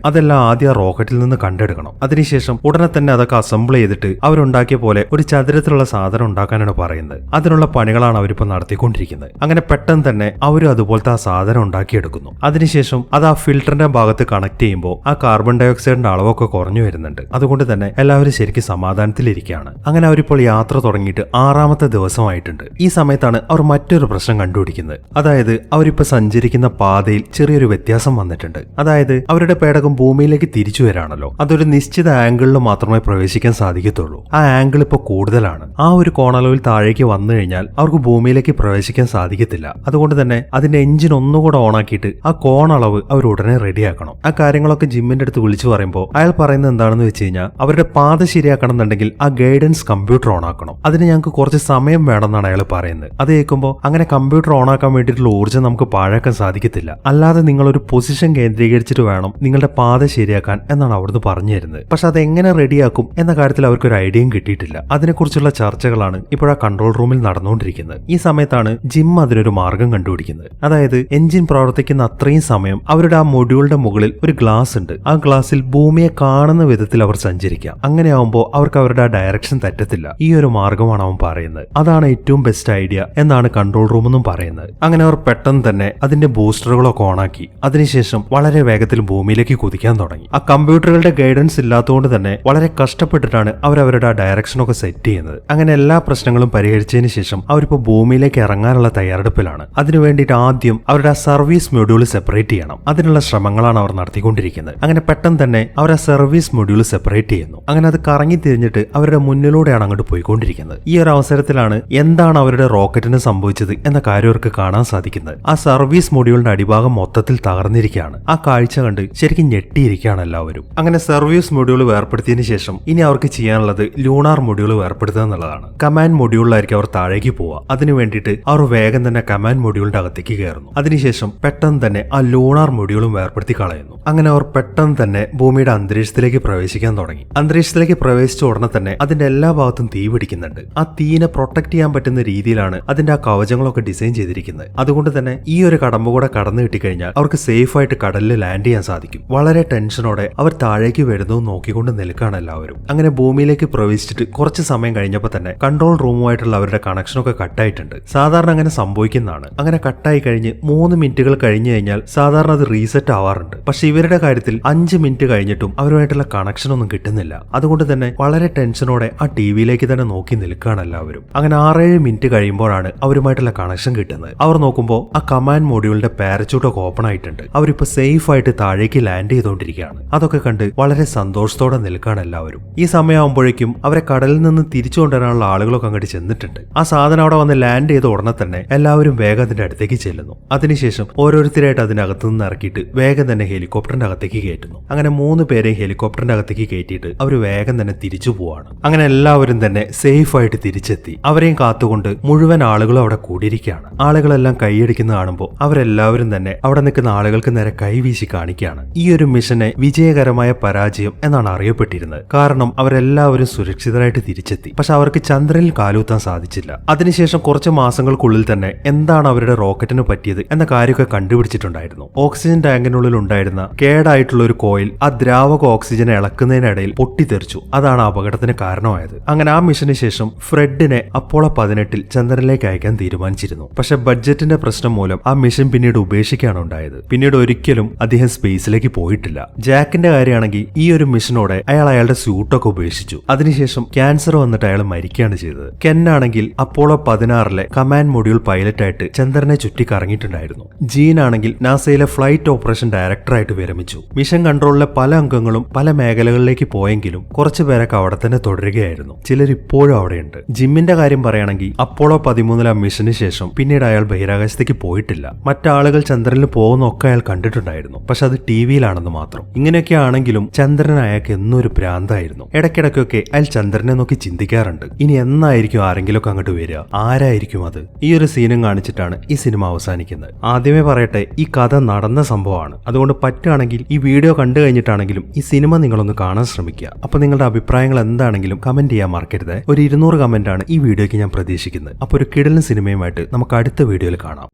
Speaker 2: അതെല്ലാം ആദ്യം ആ റോക്കറ്റിൽ നിന്ന് കണ്ടെടുക്കണം. അതിനുശേഷം ഉടനെ തന്നെ അതൊക്കെ അസംബിൾ ചെയ്തിട്ട് അവരുണ്ടാക്കിയ പോലെ ഒരു ചതുരത്തിലുള്ള സാധനം ഉണ്ടാക്കാനാണ് പറയുന്നത്. അതിനുള്ള പണികളാണ് അവരിപ്പോൾ നടത്തിക്കൊണ്ടിരിക്കുന്നത്. അങ്ങനെ പെട്ടെന്ന് തന്നെ അവരും അതുപോലത്തെ ആ സാധനം ഉണ്ടാക്കിയെടുക്കുന്നു. അതിനുശേഷം അത് ആ ഫിൽറ്ററിന്റെ ഭാഗത്ത് കണക്ട് ചെയ്യുമ്പോൾ ആ കാർബൺ ഡയോക്സൈഡിന്റെ അളവൊക്കെ കുറഞ്ഞു വരുന്നുണ്ട്. അതുകൊണ്ട് തന്നെ എല്ലാവരും ശരിക്കും സമാധാനത്തിലിരിക്കുകയാണ്. അങ്ങനെ അവരിപ്പോൾ യാത്ര തുടങ്ങിയിട്ട് 6ാമത്തെ ദിവസമായിട്ടുണ്ട്. ഈ സമയത്താണ് അവർ മറ്റൊരു പ്രശ്നം കണ്ടുപിടിക്കുന്നത്. അതായത് അവരിപ്പോ സഞ്ചരിക്കുന്ന പാതയിൽ ചെറിയൊരു വ്യത്യാസം വന്നിട്ടുണ്ട്. അതായത് അവരുടെ പേടകം ഭൂമിയിലേക്ക് തിരിച്ചു വരാണല്ലോ, അതൊരു നിശ്ചിത ആംഗിളിൽ മാത്രമേ പ്രവേശിക്കാൻ സാധിക്കത്തുള്ളൂ. ആ ആംഗിൾ ഇപ്പോൾ കൂടുതലാണ്. ആ ഒരു കോണളവിൽ താഴേക്ക് വന്നു കഴിഞ്ഞാൽ അവർക്ക് ഭൂമിയിലേക്ക് പ്രവേശിക്കാൻ സാധിക്കത്തില്ല. അതുകൊണ്ട് തന്നെ അതിന്റെ എഞ്ചിൻ ഒന്നുകൂടെ ഓണാക്കിയിട്ട് ആ കോണളവ് അവർ ഉടനെ റെഡിയാക്കണം. ആ കാര്യങ്ങളൊക്കെ ജിമ്മിന്റെ അടുത്ത് വിളിച്ചു പറയുമ്പോൾ അയാൾ പറയുന്നത് എന്താണെന്ന് വെച്ച് കഴിഞ്ഞാൽ അവരുടെ പാത ശരിയാക്കണം എന്നുണ്ടെങ്കിൽ ആ ഗൈഡൻസ് കമ്പ്യൂട്ടർ ഓൺ ആക്കണം. അതിന് ഞങ്ങൾക്ക് കുറച്ച് സമയം വേണമെന്നാണ് അയാൾ പറയുന്നത്. അത് കേൾക്കുമ്പോൾ അങ്ങനെ കമ്പ്യൂട്ടർ ഓൺ ആക്കാൻ വേണ്ടിയിട്ടുള്ള ഊർജ്ജം നമുക്ക് പാഴാക്കാൻ സാധിക്കത്തില്ല, അല്ലാതെ നിങ്ങളൊരു പൊസിഷൻ കേന്ദ്രീകരിച്ചിട്ട് വേണം നിങ്ങളുടെ പാത ശരിയാക്കാൻ എന്നാണ് അവിടുന്ന് പറഞ്ഞു തരുന്നത്. പക്ഷെ അതെങ്ങനെ റെഡിയാക്കും എന്ന കാര്യത്തിൽ അവർക്കൊരു ഐഡിയയും കിട്ടിയിട്ടില്ല. അതിനെക്കുറിച്ചുള്ള ചർച്ചകളാണ് ഇപ്പോൾ ആ കൺട്രോൾ റൂമിൽ നടന്നുകൊണ്ടിരിക്കുന്നത്. ഈ സമയത്താണ് ജിം അതിനൊരു മാർഗം കണ്ടുപിടിക്കുന്നത്. അതായത് എഞ്ചിൻ പ്രവർത്തിക്കുന്ന അത്രയും സമയം അവരുടെ ആ മൊഡ്യൂളിന്റെ മുകളിൽ ഒരു ഗ്ലാസ് ഉണ്ട്. ആ ഗ്ലാസ്സിൽ ഭൂമിയെ കാണുന്ന വിധത്തിൽ അവർ സഞ്ചരിക്കാം. അങ്ങനെയാവുമ്പോൾ അവർക്ക് അവരുടെ ആ ഡയറക്ഷൻ തെറ്റത്തില്ല. ഈ ഒരു മാർഗമാണ് അവൻ പറയുന്നത്. അതാണ് ഏറ്റവും ബെസ്റ്റ് ഐഡിയ എന്നാണ് കൺട്രോൾ റൂം എന്നും പറയുന്നത്. അങ്ങനെ അവർ പെട്ടെന്ന് തന്നെ അതിന്റെ ബൂസ്റ്ററുകളൊക്കെ ഓണാക്കി അതിനുശേഷം വളരെ വേഗത്തിൽ ഭൂമിയിലേക്ക് കുതിക്കാൻ തുടങ്ങി. ആ കമ്പ്യൂട്ടറുകളുടെ ഗൈഡൻസ് ഇല്ലാത്തതുകൊണ്ട് തന്നെ വളരെ കഷ്ടപ്പെട്ടിട്ടാണ് അവരുടെ ആ ഡയറക്ഷനൊക്കെ സെറ്റ് ചെയ്യുന്നത്. അങ്ങനെ എല്ലാ പ്രശ്നങ്ങളും പരിഹരിച്ചതിന് ശേഷം അവരിപ്പോ ഭൂമിയിലേക്ക് ഇറങ്ങാനുള്ള തയ്യാറെടുപ്പിലാണ്. അതിനു വേണ്ടിയിട്ട് ആദ്യം അവരുടെ ആ സർവീസ് മൊഡ്യൂൾ സെപ്പറേറ്റ് ചെയ്യണം. അതിനുള്ള ശ്രമങ്ങളാണ് അവർ നടത്തിക്കൊണ്ടിരിക്കുന്നത്. അങ്ങനെ പെട്ടെന്ന് തന്നെ അവർ ആ സർവീസ് മൊഡ്യൂൾ സെപ്പറേറ്റ് ചെയ്യുന്നു. അങ്ങനെ അത് കറങ്ങി തിരിഞ്ഞിട്ട് അവരുടെ മുന്നിലൂടെയാണ് അങ്ങോട്ട് പോയിക്കൊണ്ടിരിക്കുന്നത്. ഈ ഒരു അവസരത്തിലാണ് എന്താണ് അവരുടെ റോക്കറ്റിന് സംഭവിച്ചത് എന്ന കാര്യം അവർക്ക് കാണാൻ സാധിക്കുന്നത്. ആ സർവീസ് മൊഡ്യൂളിന്റെ അടിഭാഗം മൊത്തത്തിൽ തകർന്നിരിക്കുകയാണ്. ആ കാഴ്ച കണ്ട് ശരിക്കും ഞെട്ടിയിരിക്കുകയാണ് എല്ലാവരും. അങ്ങനെ സർവീസ് മൊഡ്യൂൾ വേർപ്പെടുത്തിയതിനു ശേഷം ഇനി അവർക്ക് ചെയ്യാനുള്ളത് ലൂണാർ മൊഡ്യൂൾ വേർപ്പെടുത്തുക എന്നുള്ളതാണ്. കമാൻഡ് മൊഡ്യൂളിലായിരിക്കും അവർ താഴേക്ക് പോവുക. അതിനു വേണ്ടിയിട്ട് അവർ വേഗം തന്നെ കമാൻഡ് മൊഡ്യൂളിന്റെ അകത്തേക്ക് കയറുന്നു. അതിനുശേഷം പെട്ടെന്ന് തന്നെ ആ ലൂണാർ മൊഡ്യൂളും വേർപ്പെടുത്തി കളയുന്നു. അങ്ങനെ അവർ പെട്ടെന്ന് തന്നെ ഭൂമിയുടെ അന്തരീക്ഷത്തിലേക്ക് പ്രവേശിക്കാൻ തുടങ്ങി. അന്തരീക്ഷത്തിലേക്ക് പ്രവേശിച്ച ഉടനെ തന്നെ അതിന്റെ എല്ലാ ഭാഗത്തും തീ പിടിക്കുന്നുണ്ട്. ആ തീനെ പ്രൊട്ടക്ട് ചെയ്യാൻ പറ്റുന്ന രീതിയിലാണ് അതിന്റെ ആ കവചങ്ങളൊക്കെ ഡിസൈൻ ചെയ്തിരിക്കുന്നത്. അതുകൊണ്ട് തന്നെ ഈ ഒരു കടമ്പ് കൂടെ കടന്നു കിട്ടിക്കഴിഞ്ഞാൽ അവർക്ക് സേഫ് ആയിട്ട് കടലിൽ ലാൻഡ് ചെയ്യാൻ സാധിക്കും. വളരെ ടെൻഷനോടെ അവർ താഴേക്ക് വരുന്നതും നോക്കിക്കൊണ്ട് നിൽക്കുകയാണ് എല്ലാവരും. അങ്ങനെ ഭൂമിയിലേക്ക് പ്രവേശിച്ചിട്ട് കുറച്ച് സമയം കഴിഞ്ഞപ്പോൾ തന്നെ കൺട്രോൾ റൂമുമായിട്ടുള്ള അവരുടെ കണക്ഷനൊക്കെ കട്ടായിട്ടുണ്ട്. സാധാരണ അങ്ങനെ സംഭവിക്കുന്നതാണ്. അങ്ങനെ കട്ടായി കഴിഞ്ഞ് 3 മിനിറ്റുകൾ കഴിഞ്ഞു കഴിഞ്ഞാൽ സാധാരണ അത് റീസെറ്റ് ആവാറുണ്ട്. പക്ഷെ ഇവരുടെ കാര്യത്തിൽ 5 മിനിറ്റ് കഴിഞ്ഞിട്ടും അവരുമായിട്ടുള്ള കണക്ഷൻ ഒന്നും കിട്ടുന്നില്ല. അതുകൊണ്ട് തന്നെ വളരെ ടെൻഷനോടെ ആ ടിവിയിലേക്ക് തന്നെ നോക്കി നിൽക്കുകയാണ് എല്ലാവരും. അങ്ങനെ 6-7 മിനിറ്റ് കഴിയുമ്പോഴാണ് അവരുമായിട്ടുള്ള കണക്ഷൻ കിട്ടുന്നത്. അവർ നോക്കുമ്പോൾ ആ കമാൻഡ് മൊഡ്യൂളിന്റെ പാരച്യൂട്ടൊക്കെ ഓപ്പൺ ആയിട്ടുണ്ട്. അവരിപ്പോ സേഫ് ആയിട്ട് താഴേക്ക് ലാൻഡ് ചെയ്തുകൊണ്ടിരിക്കുകയാണ്. അതൊക്കെ കണ്ട് വളരെ സന്തോഷത്തോടെ നിൽക്കുകയാണ് എല്ലാവരും. ഈ സമയമാകുമ്പോഴേക്കും അവരെ കടലിൽ നിന്ന് തിരിച്ചു കൊണ്ടുവരാനുള്ള ആളുകളൊക്കെ അങ്ങോട്ട് ചെന്നിട്ടുണ്ട്. ആ സാധനം അവിടെ വന്ന് ലാൻഡ് ചെയ്ത ഉടനെ തന്നെ എല്ലാവരും വേഗം അതിന്റെ അടുത്തേക്ക് ചെല്ലുന്നു. അതിനുശേഷം ഓരോരുത്തരായിട്ട് അതിനകത്ത് നിന്ന് ഇറക്കിയിട്ട് വേഗം തന്നെ ഹെലികോപ്റ്ററിന്റെ അകത്തേക്ക് കയറ്റുന്നു. അങ്ങനെ 3 പേരെയും ഹെലികോപ്റ്ററിന്റെ അകത്തേക്ക് കയറ്റിയിട്ട് അവർ വേഗം തന്നെ തിരിച്ചു പോവാണ്. അങ്ങനെ എല്ലാവരും തന്നെ സേഫ് ആയിട്ട് തിരിച്ചെത്തി. അവരെയും കാത്തുകൊണ്ട് മുഴുവൻ ആളുകളും അവിടെ കൂടിയിരിക്കുകയാണ്. ആളുകളെല്ലാം കൈയടിക്കുന്ന കാണുമ്പോൾ അവരെല്ലാവരും തന്നെ അവിടെ നിൽക്കുന്ന ആളുകൾക്ക് നേരെ കൈവീശി കാണിക്കുകയാണ്. ഈ ഒരു മിഷനെ വിജയകരമായ പരാജയം എന്നാണ് അറിയപ്പെട്ടിരുന്നത്. കാരണം അവരെല്ലാവരും സുരക്ഷിതരായിട്ട് തിരിച്ചെത്തി. പക്ഷെ അവർക്ക് ചന്ദ്രനിൽ കാലൂത്താൻ സാധിച്ചില്ല. അതിനുശേഷം കുറച്ച് മാസങ്ങൾക്കുള്ളിൽ തന്നെ എന്താണ് അവരുടെ റോക്കറ്റിന് പറ്റിയത് എന്ന കാര്യമൊക്കെ കണ്ടുപിടിച്ചിട്ടുണ്ടായിരുന്നു. ഓക്സിജൻ ടാങ്കിനുള്ളിൽ ഉണ്ടായിരുന്ന കേടായിട്ടുള്ള ഒരു കോയിൽ ആ ദ്രാവക ഓക്സിജനെ ഇളക്കുന്നതിനിടയിൽ പൊട്ടിത്തെറിച്ചു. അതാണ് അപകടത്തിന് കാരണമായത്. അങ്ങനെ ആ മിഷന് ശേഷം ഫ്രെഡിനെ അപ്പോളോ 18 ചന്ദ്രനിലേക്ക് അയക്കാൻ തീരുമാനിച്ചിരുന്നു. പക്ഷെ ബഡ്ജറ്റിന്റെ പ്രശ്നം മൂലം ആ മിഷൻ പിന്നീട് ഉപേക്ഷിക്കുകയാണ് ഉണ്ടായത്. പിന്നീട് ഒരിക്കലും അദ്ദേഹം സ്പേസിലേക്ക് പോയിട്ടില്ല. ജാക്കിന്റെ കാര്യമാണെങ്കിൽ ഈ ഒരു മിഷനോടെ അയാൾ അയാളുടെ സ്യൂട്ടൊക്കെ ഉപേക്ഷിച്ചു. അതിനുശേഷം ക്യാൻസർ വന്നിട്ട് അയാൾ മരിക്കുകയാണ് ചെയ്തത്. കെൻ ആണെങ്കിൽ അപ്പോളോ 16 കമാൻഡ് മൊഡ്യൂൾ പൈലറ്റായിട്ട് ചന്ദ്രനെ ചുറ്റി കറങ്ങിയിട്ടുണ്ടായിരുന്നു. ജീൻ ആണെങ്കിൽ നാസയിലെ ഫ്ലൈറ്റ് ഓപ്പറേഷൻ ഡയറക്ടറായിട്ട് വിരമിച്ചു. മിഷൻ കൺട്രോളിലെ പല അംഗങ്ങളും പല മേഖലകളിലേക്ക് പോയെങ്കിലും കുറച്ചു പേരൊക്കെ അവിടെ തന്നെ തുടരുകയായിരുന്നു. ചിലർ ഇപ്പോഴും അവിടെയുണ്ട്. ജിമ്മിന്റെ കാര്യം പറയുകയാണെങ്കിൽ അപ്പോളോ 13 മിഷന് ശേഷം പിന്നീട് അയാൾ ബഹിരാകാശത്തേക്ക് പോയിട്ടില്ല. മറ്റാളുകൾ ചന്ദ്രനിൽ പോകുന്നൊക്കെ അയാൾ കണ്ടിട്ടുണ്ടായിരുന്നു. പക്ഷെ അത് ടിവിയിലാണെന്ന് മാത്രം. ഇങ്ങനെയൊക്കെ ആണെങ്കിലും ചന്ദ്രൻ അയാൾക്ക് എന്നും ഒരു ഭ്രാന്തായിരുന്നു. ഇടയ്ക്കിടയ്ക്കൊക്കെ അയാൾ ചന്ദ്രനെ നോക്കി ചിന്തിക്കാറുണ്ട്, ഇനി എന്നായിരിക്കും ആരെങ്കിലും ഒക്കെ അങ്ങോട്ട് വരിക, ആരായിരിക്കും അത്. ഈ ഒരു സീനും കാണിച്ചിട്ടാണ് ഈ സിനിമ അവസാനിക്കുന്നത്. ആദ്യമേ പറയട്ടെ, ഈ കഥ നടന്ന സംഭവമാണ്. അതുകൊണ്ട് പറ്റുകയാണെങ്കിൽ ഈ വീഡിയോ കണ്ടു കഴിഞ്ഞിട്ടാണെങ്കിലും ഈ സിനിമ നിങ്ങളൊന്ന് കാണാൻ ശ്രമിക്കുക. അപ്പൊ നിങ്ങളുടെ അഭിപ്രായങ്ങൾ എന്താണെങ്കിലും കമന്റ് ചെയ്യാൻ മറക്കരുത്. ഒരു 200 കമന്റ് ആണ് ഈ വീഡിയോയ്ക്ക് ഞാൻ പ്രതീക്ഷിക്കുന്നത്. അപ്പൊ ഒരു കിടലൻ സിനിമയുമായിട്ട് നമുക്ക് അടുത്ത വീഡിയോയിൽ കാണാം.